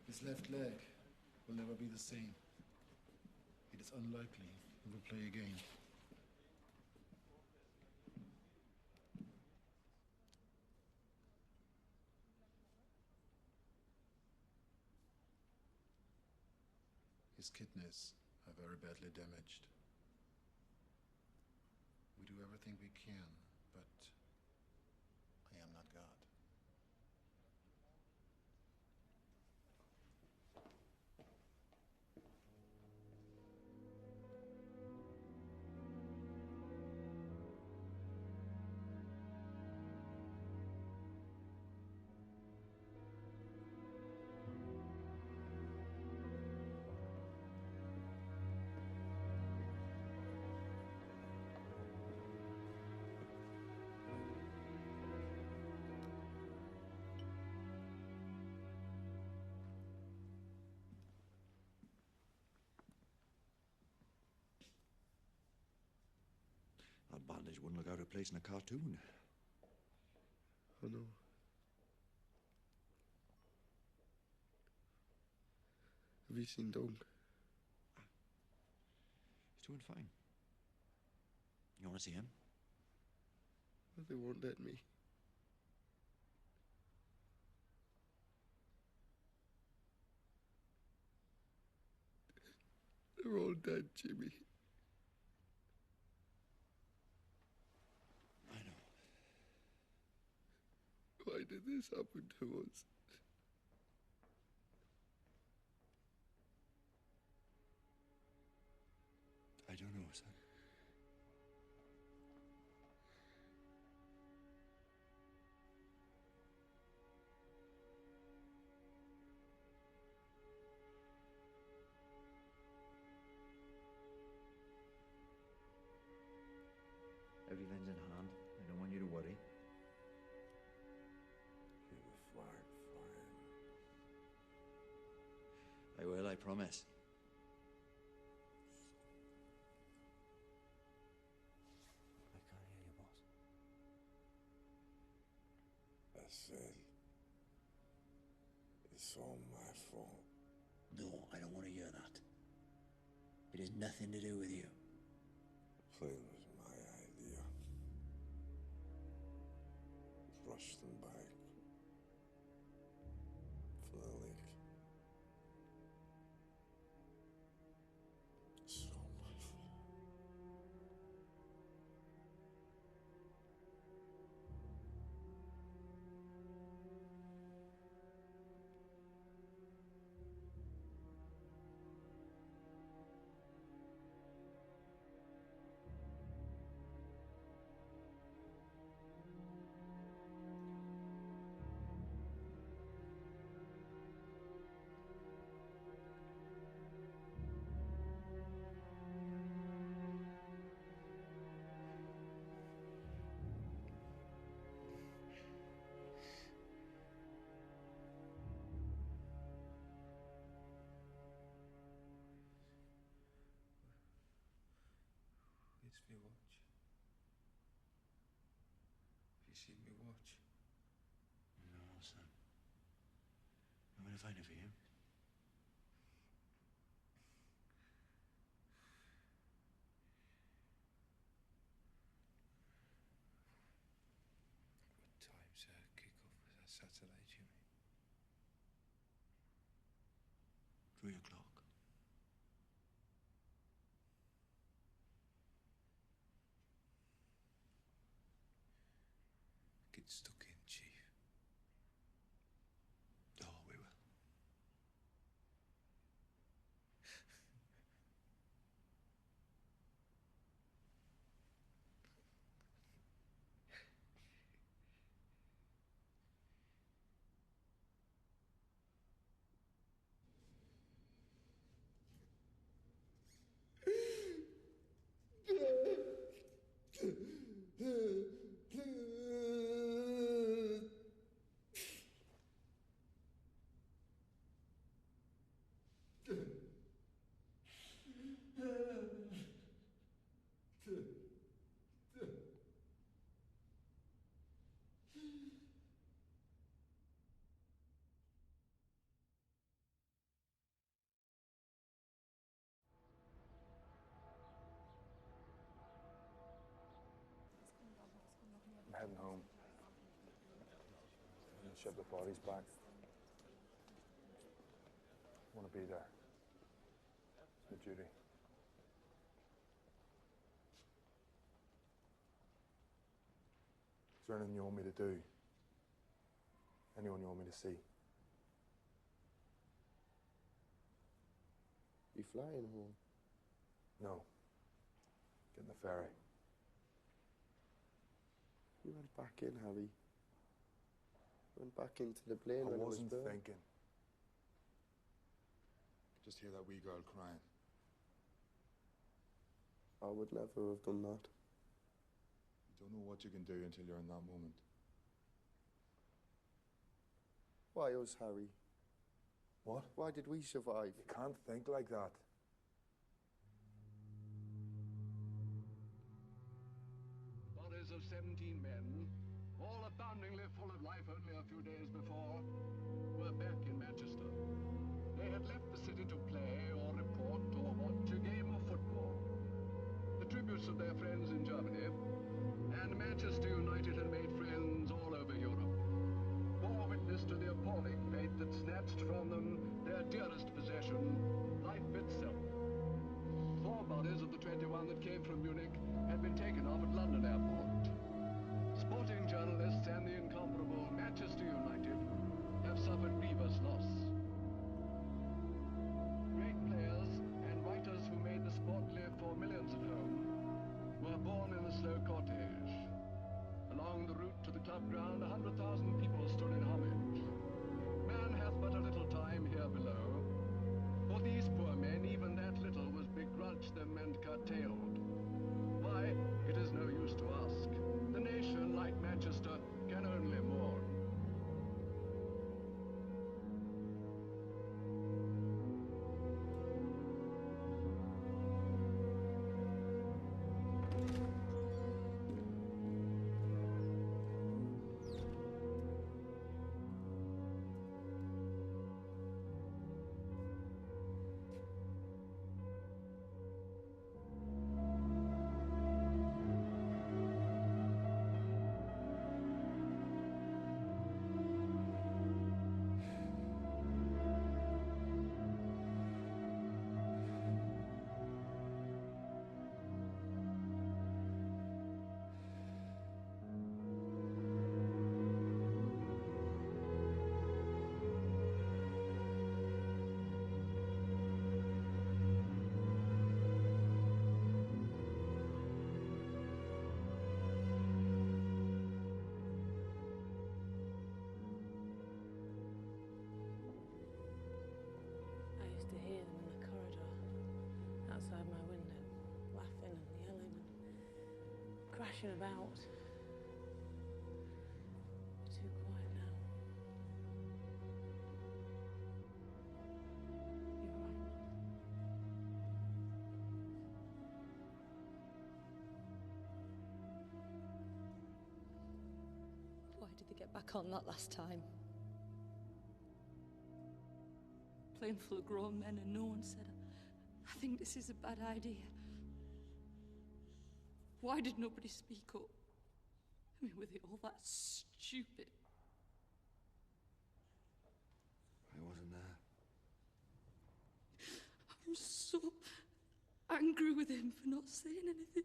His left leg will never be the same. It is unlikely he will play again. His kidneys are very badly damaged. We do everything we can, but I am not God. That bandage wouldn't look out of place in a cartoon. I know. Have you seen Doug? He's doing fine. You want to see him? Well, they won't let me. They're all dead, Jimmy. I know. Why did this happen to us? I don't know, son. Everything's in hand. I don't want you to worry. You were fired, I will, I promise. I can't hear you, boss. I said, it's all my fault. No, I don't want to hear that. It has nothing to do with you. The plane was my idea. Rushed them back for the leak. So my fault. It's me watch. Have you seen me watch? No, son. I'm going to find it for you. What time's kick-off? Was that Saturday, Jimmy? 3 o'clock. Get stuck in, Chief. Oh, we will. I'm heading home. I'm gonna ship the bodies back. I want to be there. It's my duty. Is there anything you want me to do? Anyone you want me to see? You flying home? No. Getting the ferry. You went back in, Harry. You went back into the plane I when wasn't it was thinking. Just hear that wee girl crying. I would never have done that. You don't know what you can do until you're in that moment. Why us, Harry? What? Why did we survive? You can't think like that. 17 men, all aboundingly full of life only a few days before, were back in Manchester. They had left the city to play or report or watch a game of football. The tributes of their friends in Germany, and Manchester United had made friends all over Europe, bore witness to the appalling fate that snatched from them their dearest possession, life itself. 4 bodies of the 21 that came from Munich had been taken off at London Airport. Sporting journalists and the incomparable Manchester United have suffered grievous loss. Great players and writers who made the sport live for millions at home were born in a slow cortege. Along the route to the club ground, 100,000 people stood in homage. Man hath but a little time here below. For these poor men, even that little was begrudged them and curtailed. Why, it is no use to ask. The nation, like Manchester, can only mourn. I used to hear them in the corridor, outside my window, laughing and yelling and crashing about. They're too quiet now. You're right. Why did they get back on that last time? Plane full of grown men and no one said, I think this is a bad idea. Why did nobody speak up? I mean, were they all that stupid? I wasn't there. I'm so angry with him for not saying anything.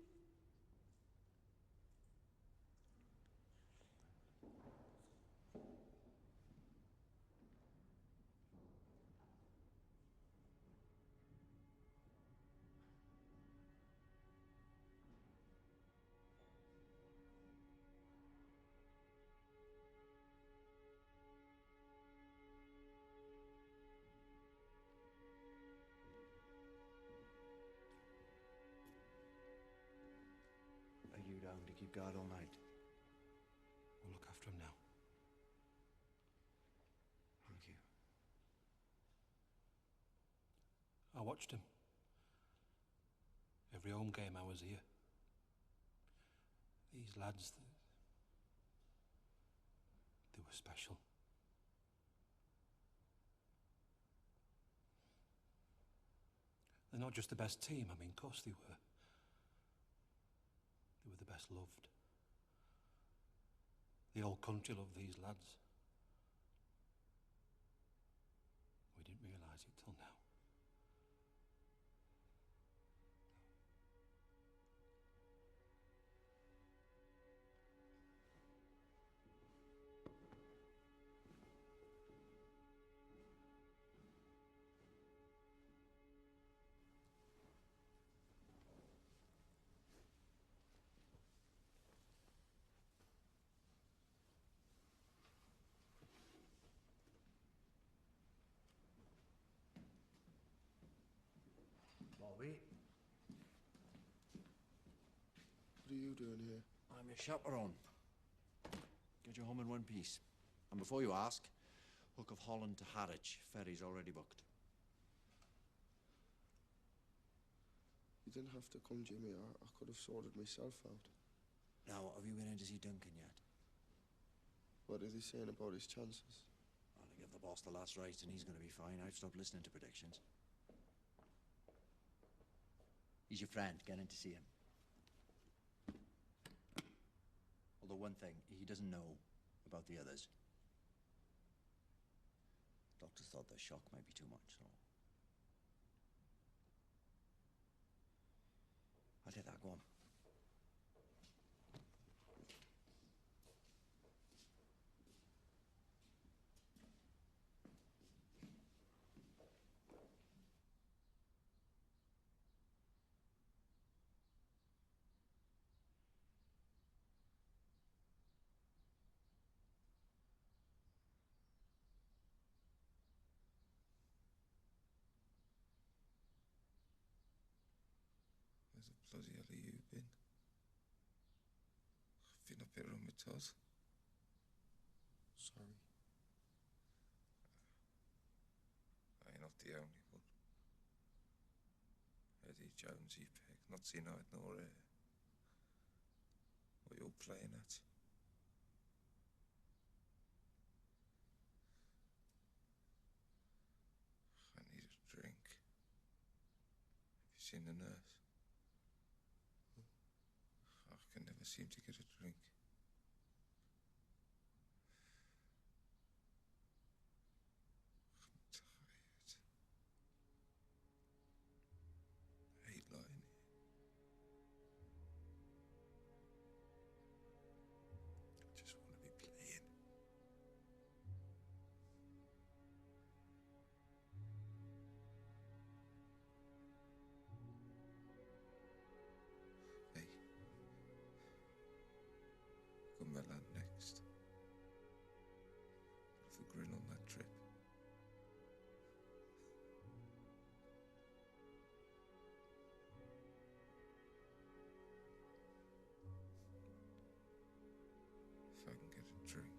Are you down to keep guard all night? We'll look after him now. Thank you. I watched him. Every home game I was here. These lads, they were special. They're not just the best team, I mean, of course they were. They were the best loved. The whole country loved these lads. We didn't realise it till now. Bobby? What are you doing here? I'm your chaperone. Get you home in one piece. And before you ask, Hook of Holland to Harwich. Ferry's already booked. You didn't have to come, Jimmy. I could have sorted myself out. Now, have you been in to see Duncan yet? What is he saying about his chances? Well, I give the boss the last right and he's going to be fine. I've stopped listening to predictions. He's your friend. Get in to see him. Although one thing, he doesn't know about the others. Doctors thought the shock might be too much, so... I'll take that, go on. Where the bloody hell have you been? I've been up here on my toes. Sorry. I'm not the only one. Eddie Jonesy Peg, not seen night nor air. What you're playing at. I need a drink. Have you seen the nurse? I can never seem to get a drink. I'm tired. I hate lying here. I just want to be playing. Hey. Come my land next. Have a grin on that trip. If I can get a drink.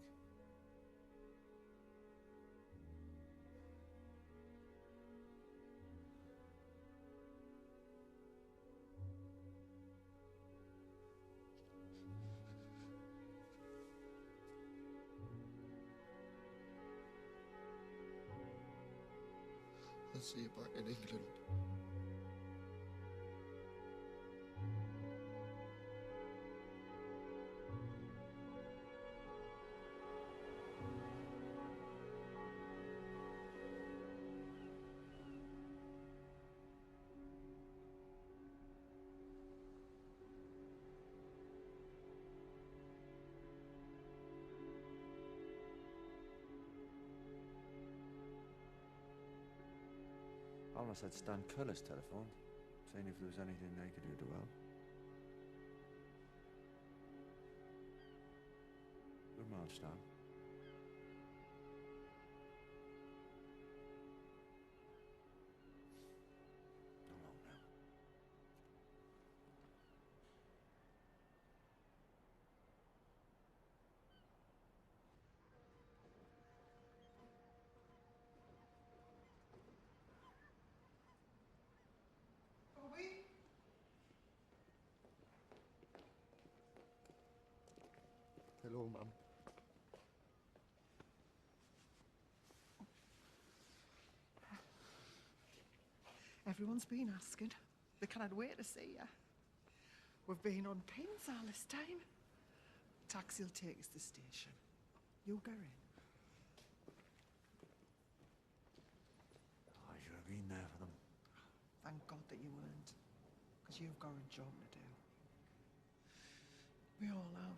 I'll see you back in England. Alma said Stan Cullis telephoned, saying if there was anything they could do to help. Good man, Stan. Alone now. Bobby? Hello, Mum. Everyone's been asking. They cannot wait to see you. We've been on pins all this time. Taxi'll take us to the station. You go in. I should have been there for them. Thank God that you weren't, because you've got a job to do. We all have.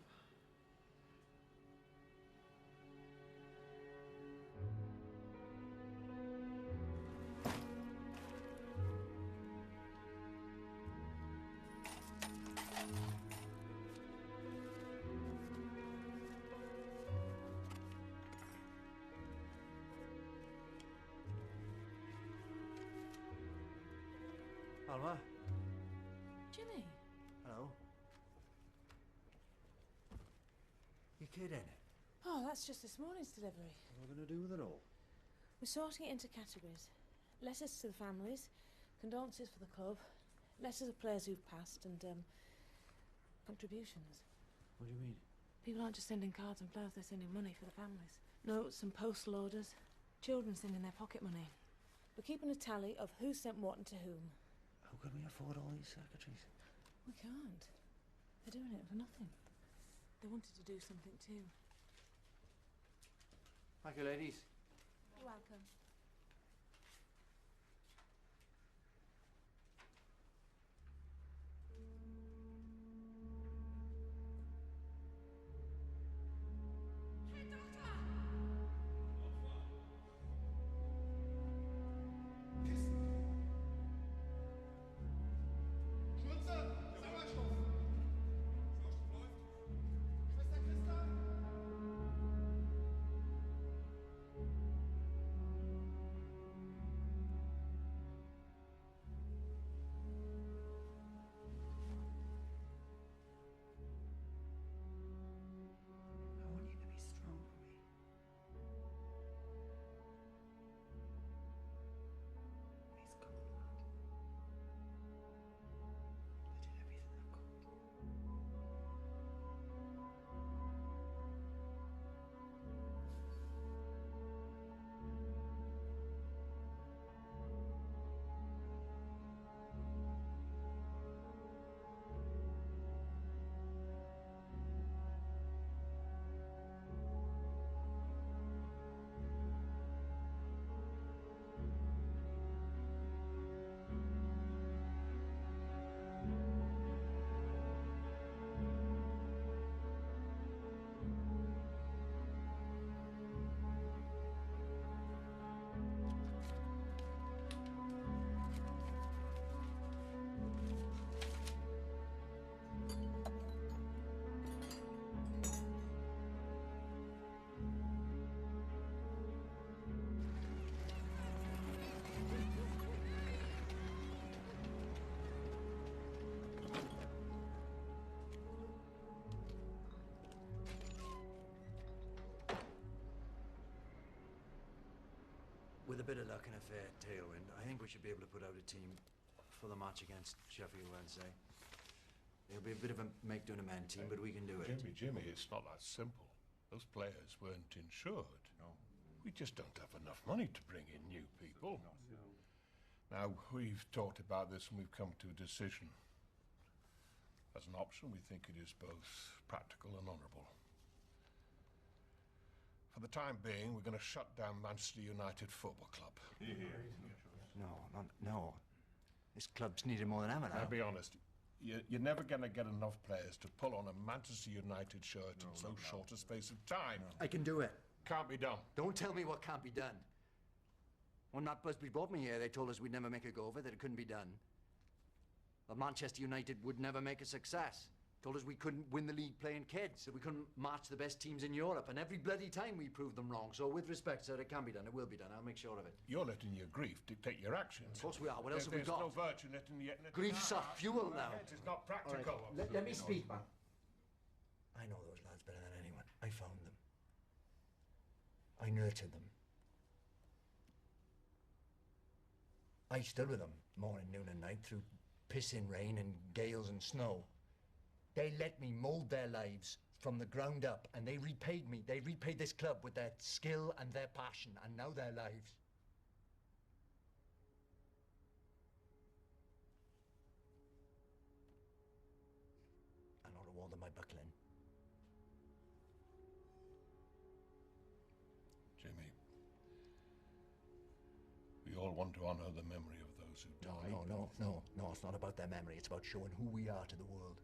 Alma? Jimmy. Hello? You kidding? Oh, that's just this morning's delivery. What are we going to do with it all? We're sorting it into categories. Letters to the families, condolences for the club, letters of players who've passed, and contributions. What do you mean? People aren't just sending cards and flowers, they're sending money for the families. Notes and postal orders. Children sending their pocket money. We're keeping a tally of who sent what and to whom. How can we afford all these secretaries? We can't. They're doing it for nothing. They wanted to do something too. Thank you, ladies. You're welcome. I want you to be strong for me. He's gone, lad. They did everything they could. With a bit of luck and a fair tailwind, I think we should be able to put out a team for the match against Sheffield Wednesday. It'll be a bit of a make-do-and-amend team, but we can do it. Jimmy, it's not that simple. Those players weren't insured. No. We just don't have enough money to bring in new people. No. Now, we've talked about this and we've come to a decision. As an option, we think it is both practical and honourable. For the time being, we're going to shut down Manchester United Football Club. No. This club's needed more than ever now. I'll be honest. You're never going to get enough players to pull on a Manchester United shirt in so short a space of time. I can do it. Can't be done. Don't tell me what can't be done. When Matt Busby brought me here, they told us we'd never make a go of it, that it couldn't be done. That Manchester United would never make a success. Told us we couldn't win the league playing kids, that we couldn't match the best teams in Europe, and every bloody time we proved them wrong. So with respect, sir, it can be done, it will be done, I'll make sure of it. You're letting your grief dictate your actions. Of course we are, what else have we got? There's no virtue in letting the... Grief's our fuel now. It's not practical. Right. Let me speak, man. I know those lads better than anyone. I found them. I nurtured them. I stood with them morning, noon and night through pissing rain and gales and snow. They let me mould their lives from the ground up, and they repaid me. They repaid this club with their skill and their passion, and now their lives. And I'll reward them by buckling. Jimmy, we all want to honour the memory of those who died. No, it's not about their memory. It's about showing who we are to the world.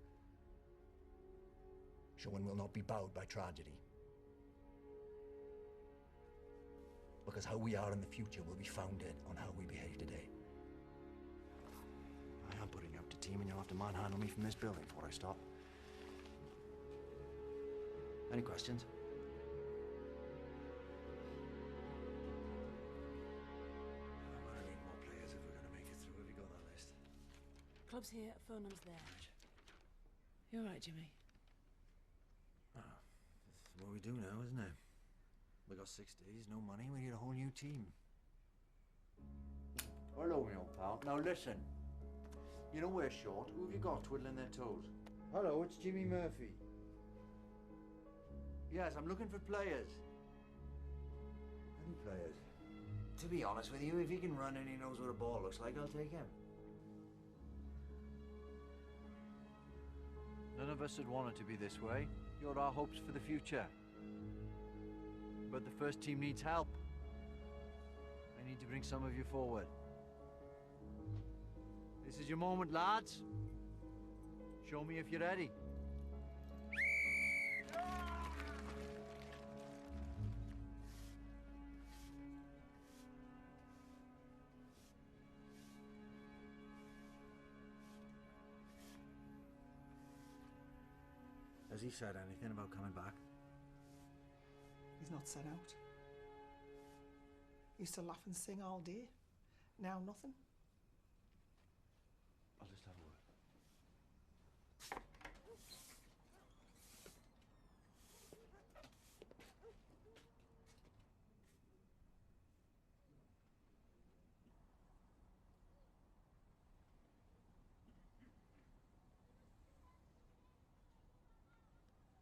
Showing we'll not be bowed by tragedy. Because how we are in the future will be founded on how we behave today. I am putting out the team, and you'll have to manhandle me from this building before I stop. Any questions? I'm gonna need more players if we're gonna make it through. Have you got that list? Club's here, phone number's there. You all right, Jimmy? That's what we do now, isn't it? We got 6 days, no money, we need a whole new team. Hello, my old pal. Now listen. You know we're short. Who have you got twiddling their toes? Hello, it's Jimmy Murphy. Yes, I'm looking for players. Any players? To be honest with you, if he can run and he knows what a ball looks like, I'll take him. None of us had wanted to be this way. You're our hopes for the future. But the first team needs help. I need to bring some of you forward. This is your moment, lads. Show me if you're ready. Has he said anything about coming back? He's not set out. He used to laugh and sing all day. Now nothing. I'll just have a word.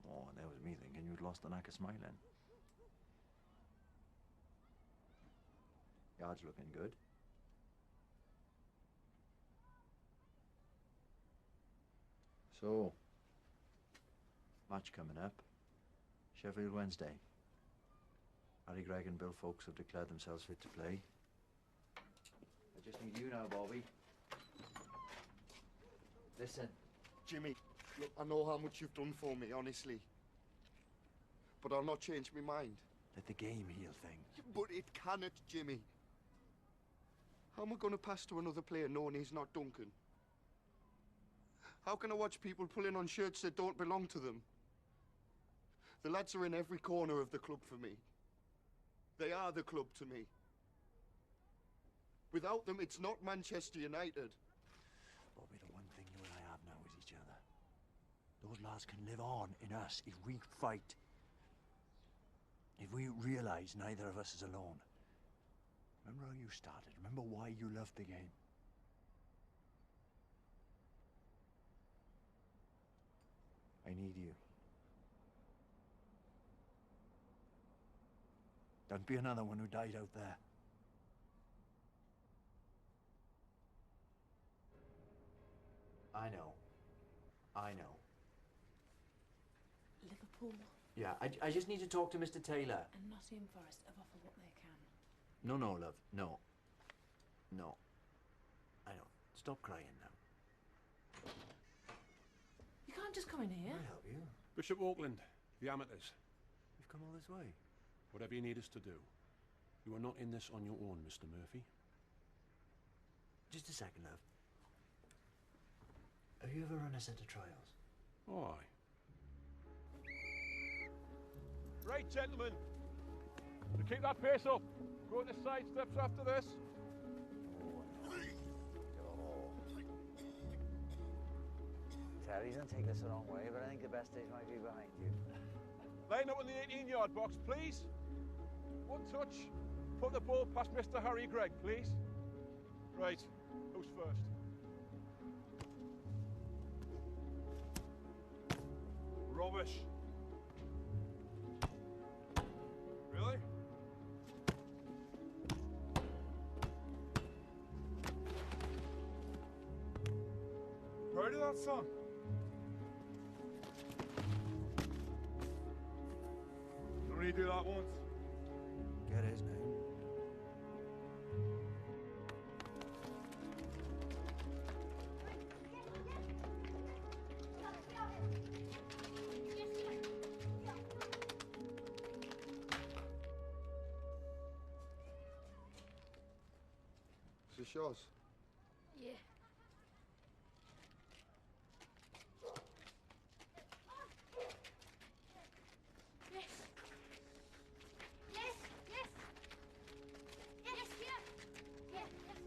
Oh, that was me thinking you'd lost the knack of smiling. Yard's looking good. So, match coming up. Sheffield Wednesday. Harry Gregg and Bill Folks have declared themselves fit to play. I just need you now, Bobby. Listen. Jimmy, look, I know how much you've done for me, honestly. But I'll not change my mind. Let the game heal things. But it cannot, Jimmy. How am I going to pass to another player knowing he's not Duncan? How can I watch people pulling on shirts that don't belong to them? The lads are in every corner of the club for me. They are the club to me. Without them, it's not Manchester United. Bobby, the one thing you and I have now is each other. Those lads can live on in us if we fight. If we realise neither of us is alone. Remember how you started? Remember why you loved the game? I need you. Don't be another one who died out there. I know. I know. Liverpool Yeah, I just need to talk to Mr. Taylor. and Nottingham Forest have offered what they can. No, love. No. No. I know. Stop crying now. You can't just come in here. Can I help you? Bishop Auckland, the amateurs. You've come all this way. Whatever you need us to do. You are not in this on your own, Mr. Murphy. Just a second, love. Have you ever run a set of trials? Oh, aye. Right, gentlemen. To keep that pace up. Go to the side steps after this. Terry, don't take this the wrong way, but I think the best days might be behind you. Line up in the 18-yard box, please. One touch. Put the ball past Mr. Harry Gregg, please. Right. Who's first? Rubbish. Really? Heard of that song? Only do that once. Get his name. Is this yours? Yeah. Yes. Yes, yes. Yes, yeah. Yeah, yes.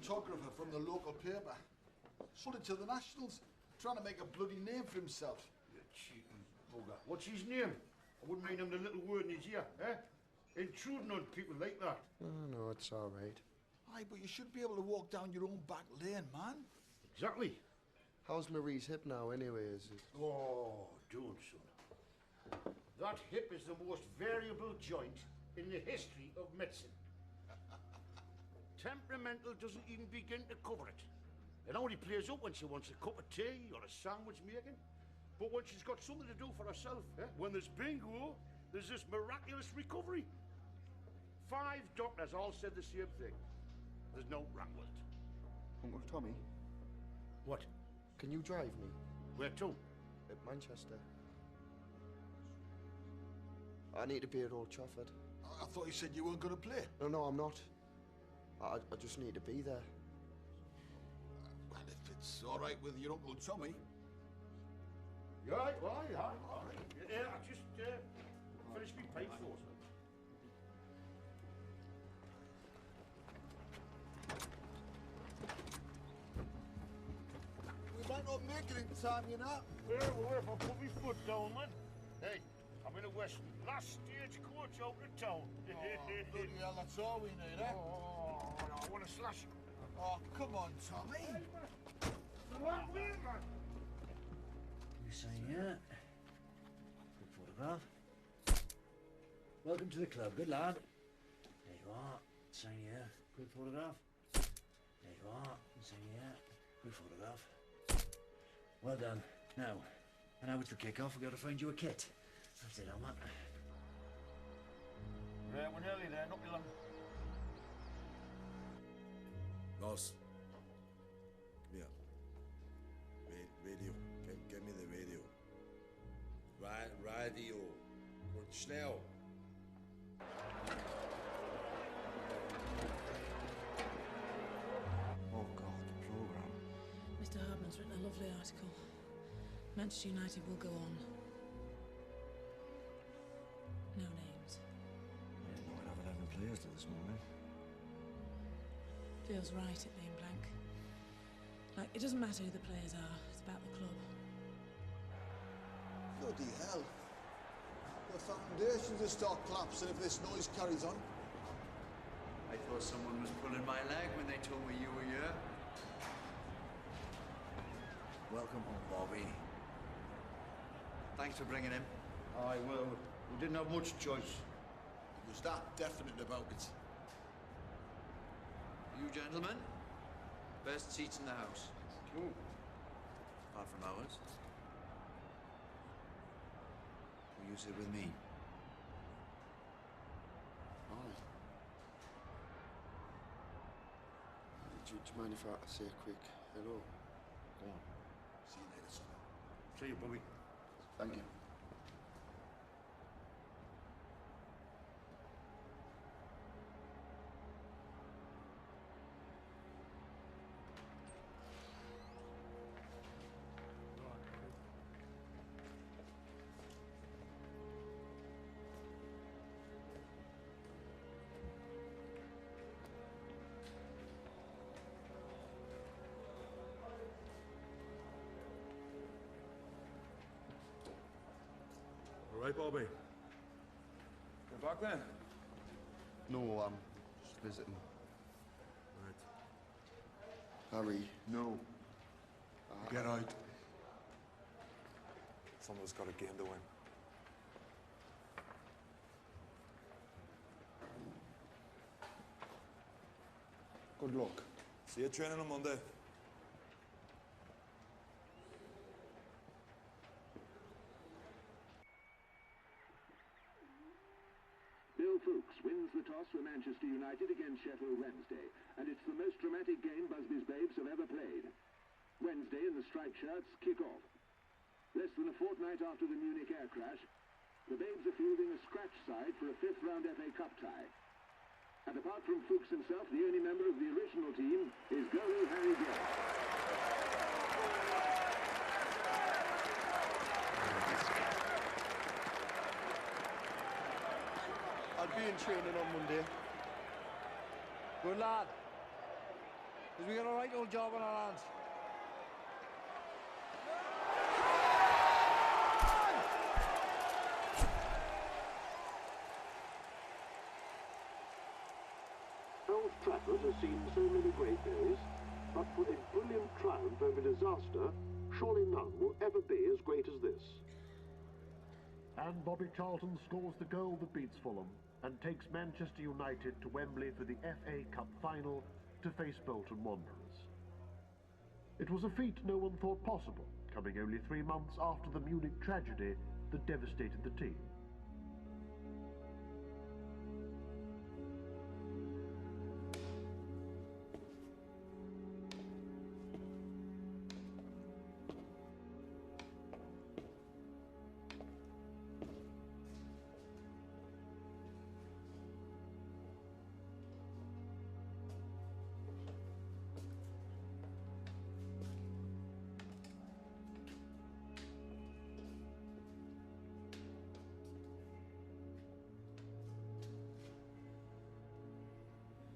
photographer from the local paper. Sold it to the Nationals, trying to make a bloody name for himself. You cheating bugger. What's his name? I wouldn't mind him the little word in his ear, eh? Intruding on people like that. No, it's all right. Aye, but you should be able to walk down your own back lane, man. Exactly. How's Marie's hip now, anyway? Is it? Oh, don't, son. That hip is the most variable joint in the history of medicine. Temperamental doesn't even begin to cover it. It only plays up when she wants a cup of tea or a sandwich making. But when she's got something to do for herself, when there's bingo, there's this miraculous recovery. 5 doctors all said the same thing. There's no wrong with it. Uncle Tommy? What? Can you drive me? Where to? At Manchester. I need to be at Old Trafford. I thought you said you weren't going to play. No, I'm not. I just need to be there. Well, if it's all right with your Uncle Tommy. You all right? All right. Yeah, I just finished my pipe for us. We might not make it in time, you know. Well, if I put my foot down, man. Hey, I'm in a Western. Last stagecoach out of town. Bloody hell, that's all we need, eh? Oh, no, I want to slash it. Oh, come on, Tommy. What way, man? You say yeah? Good photograph. Welcome to the club, good lad. There you are. Sign here. Good photograph. There you are. Sign here. Good photograph. Well done. Now it's the kick-off. We've got to find you a kit. That's it, Matt. Right, we're nearly there. Not be long. Boss. Come here. Radio. Get me the radio. Radio. Word snel. Oh, God, the programme. Mr. Hardman's written a lovely article. Manchester United will go on. No names. Yeah, no, I'd have 11 players to this morning. Feels right at being blank. Like, it doesn't matter who the players are, it's about the club. Bloody hell. The foundations will start collapsing if this noise carries on. I thought someone was pulling my leg when they told me you were here. Welcome home, Bobby. Thanks for bringing him. Aye, well, we didn't have much choice. He was that definite about it. You gentlemen, best seats in the house. Cool. Apart from ours. Will you sit with me? Aye. Do you mind if I say a quick hello? Go on. See you later, son. See you, Bobby. Thank you. All right, Bobby. Go back then. No, I'm just visiting. Right. Harry, no. Get out. Someone's got a game to win. Good luck. See you training on Monday. Bill Fuchs wins the toss for Manchester United against Sheffield Wednesday, and it's the most dramatic game Busby's Babes have ever played. Wednesday and the striped shirts kick off. Less than a fortnight after the Munich air crash, the Babes are fielding a scratch side for a 5th round FA Cup tie. And apart from Fuchs himself, the only member of the original team is goalie Harry Gregg. I'll be in training on Monday. Good lad. because we got a right old job on our hands. Old Trafford has seen so many great days, but for a brilliant triumph over disaster, surely none will ever be as great as this. And Bobby Charlton scores the goal that beats Fulham and takes Manchester United to Wembley for the FA Cup final to face Bolton Wanderers. It was a feat no one thought possible, coming only 3 months after the Munich tragedy that devastated the team.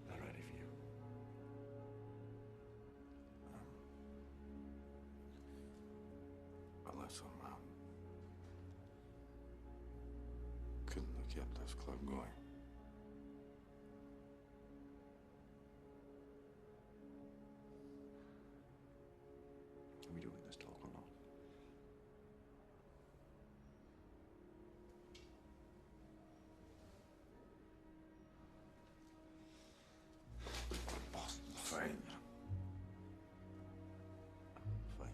Not ready for you. Unless couldn't have kept this club going. Are we doing this talk or not? Fine. Fine.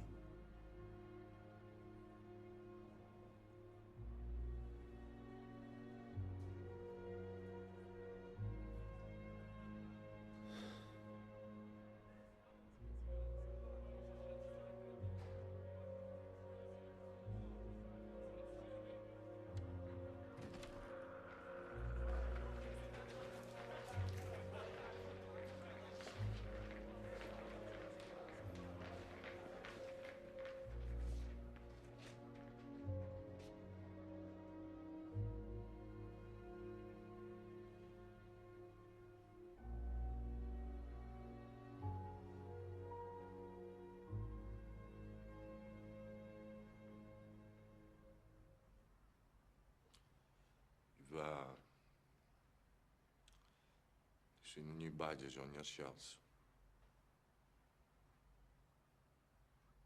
You've seen the new badges on your shirts.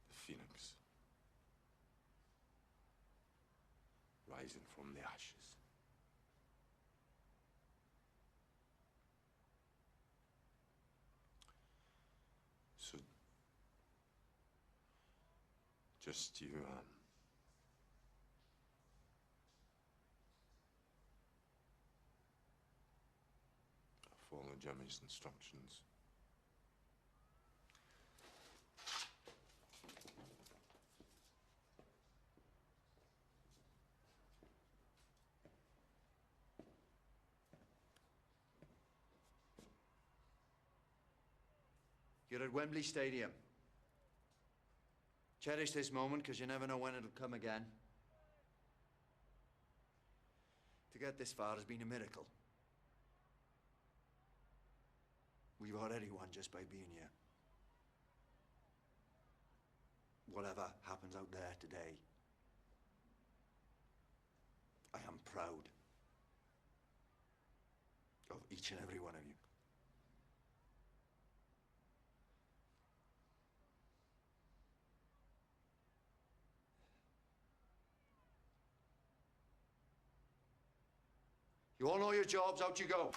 The Phoenix. Rising from the ashes. So, just you, follow Jimmy's instructions. You're at Wembley Stadium. Cherish this moment, because you never know when it'll come again. To get this far has been a miracle. We've already won just by being here. Whatever happens out there today, I am proud of each and every one of you. You all know your jobs, out you go.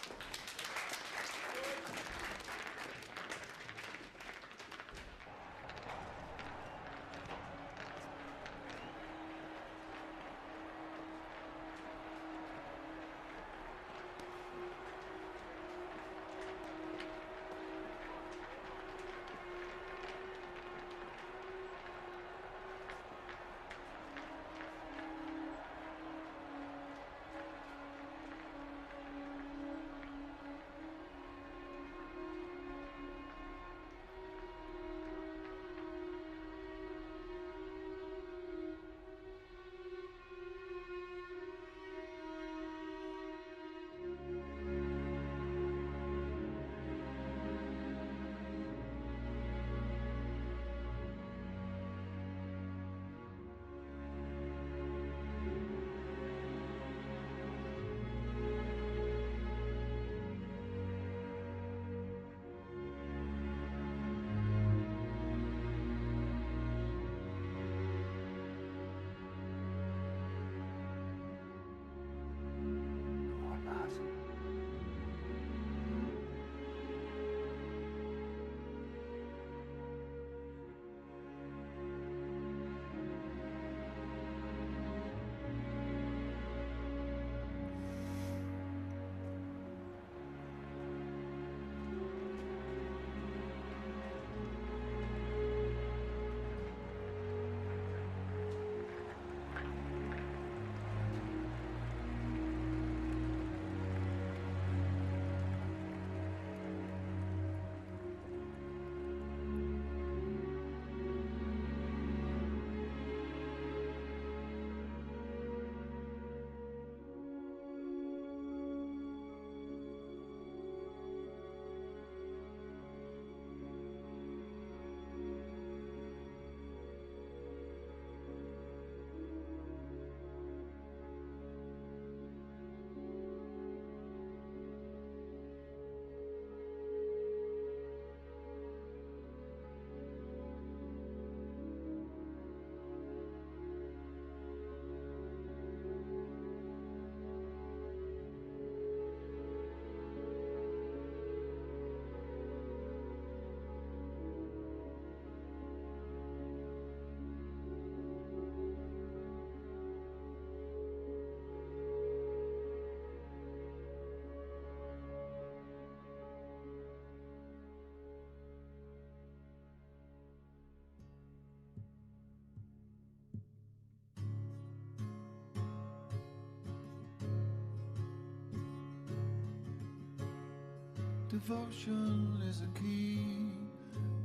Devotion is a key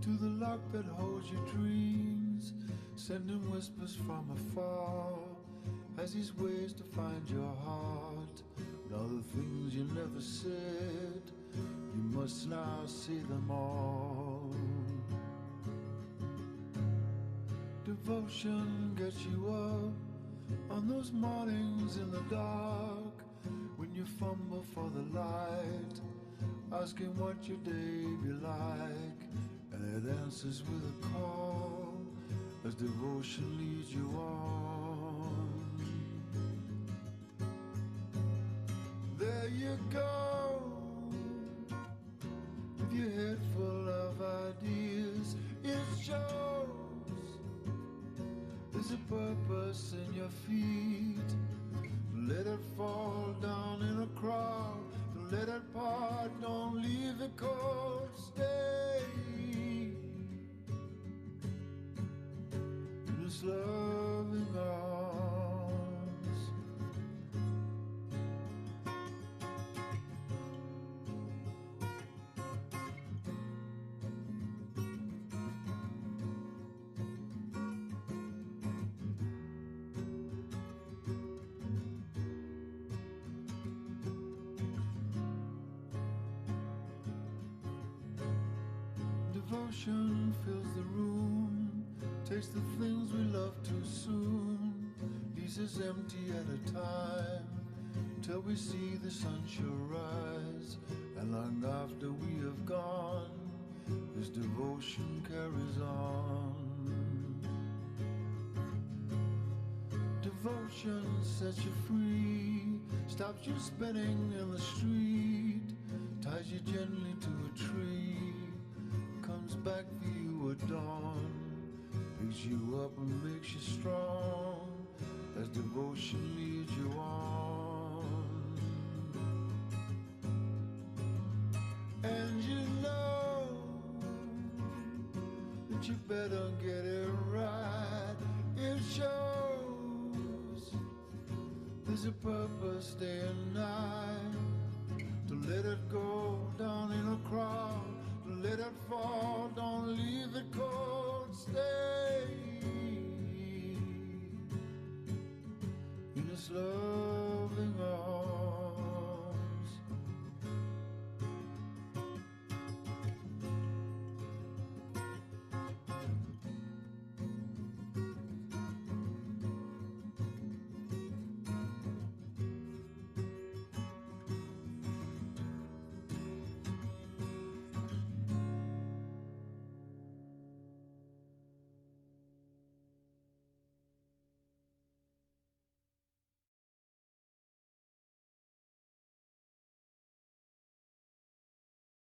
to the lock that holds your dreams, sending whispers from afar as his ways to find your heart. And all the things you never said, you must now say them all. Devotion gets you up on those mornings in the dark when you fumble for the light, asking what your day be like, and it answers with a call as devotion leads you on. There you go, with your head full of ideas. It shows there's a purpose in your feet. Let it fall down in a crowd. Let it part, don't leave it cold. Stay in His loving arms. Devotion fills the room, takes the things we love too soon, leaves us empty at a time, till we see the sun shall rise. And long after we have gone, His devotion carries on. Devotion sets you free, stops you spinning in the street, ties you gently to a tree, comes back for you at dawn, picks you up and makes you strong as devotion leads you on. And you know that you better get it right. It shows there's a purpose day and night, to let it go down in a crowd. Let it fall, don't leave it cold. Stay in His love.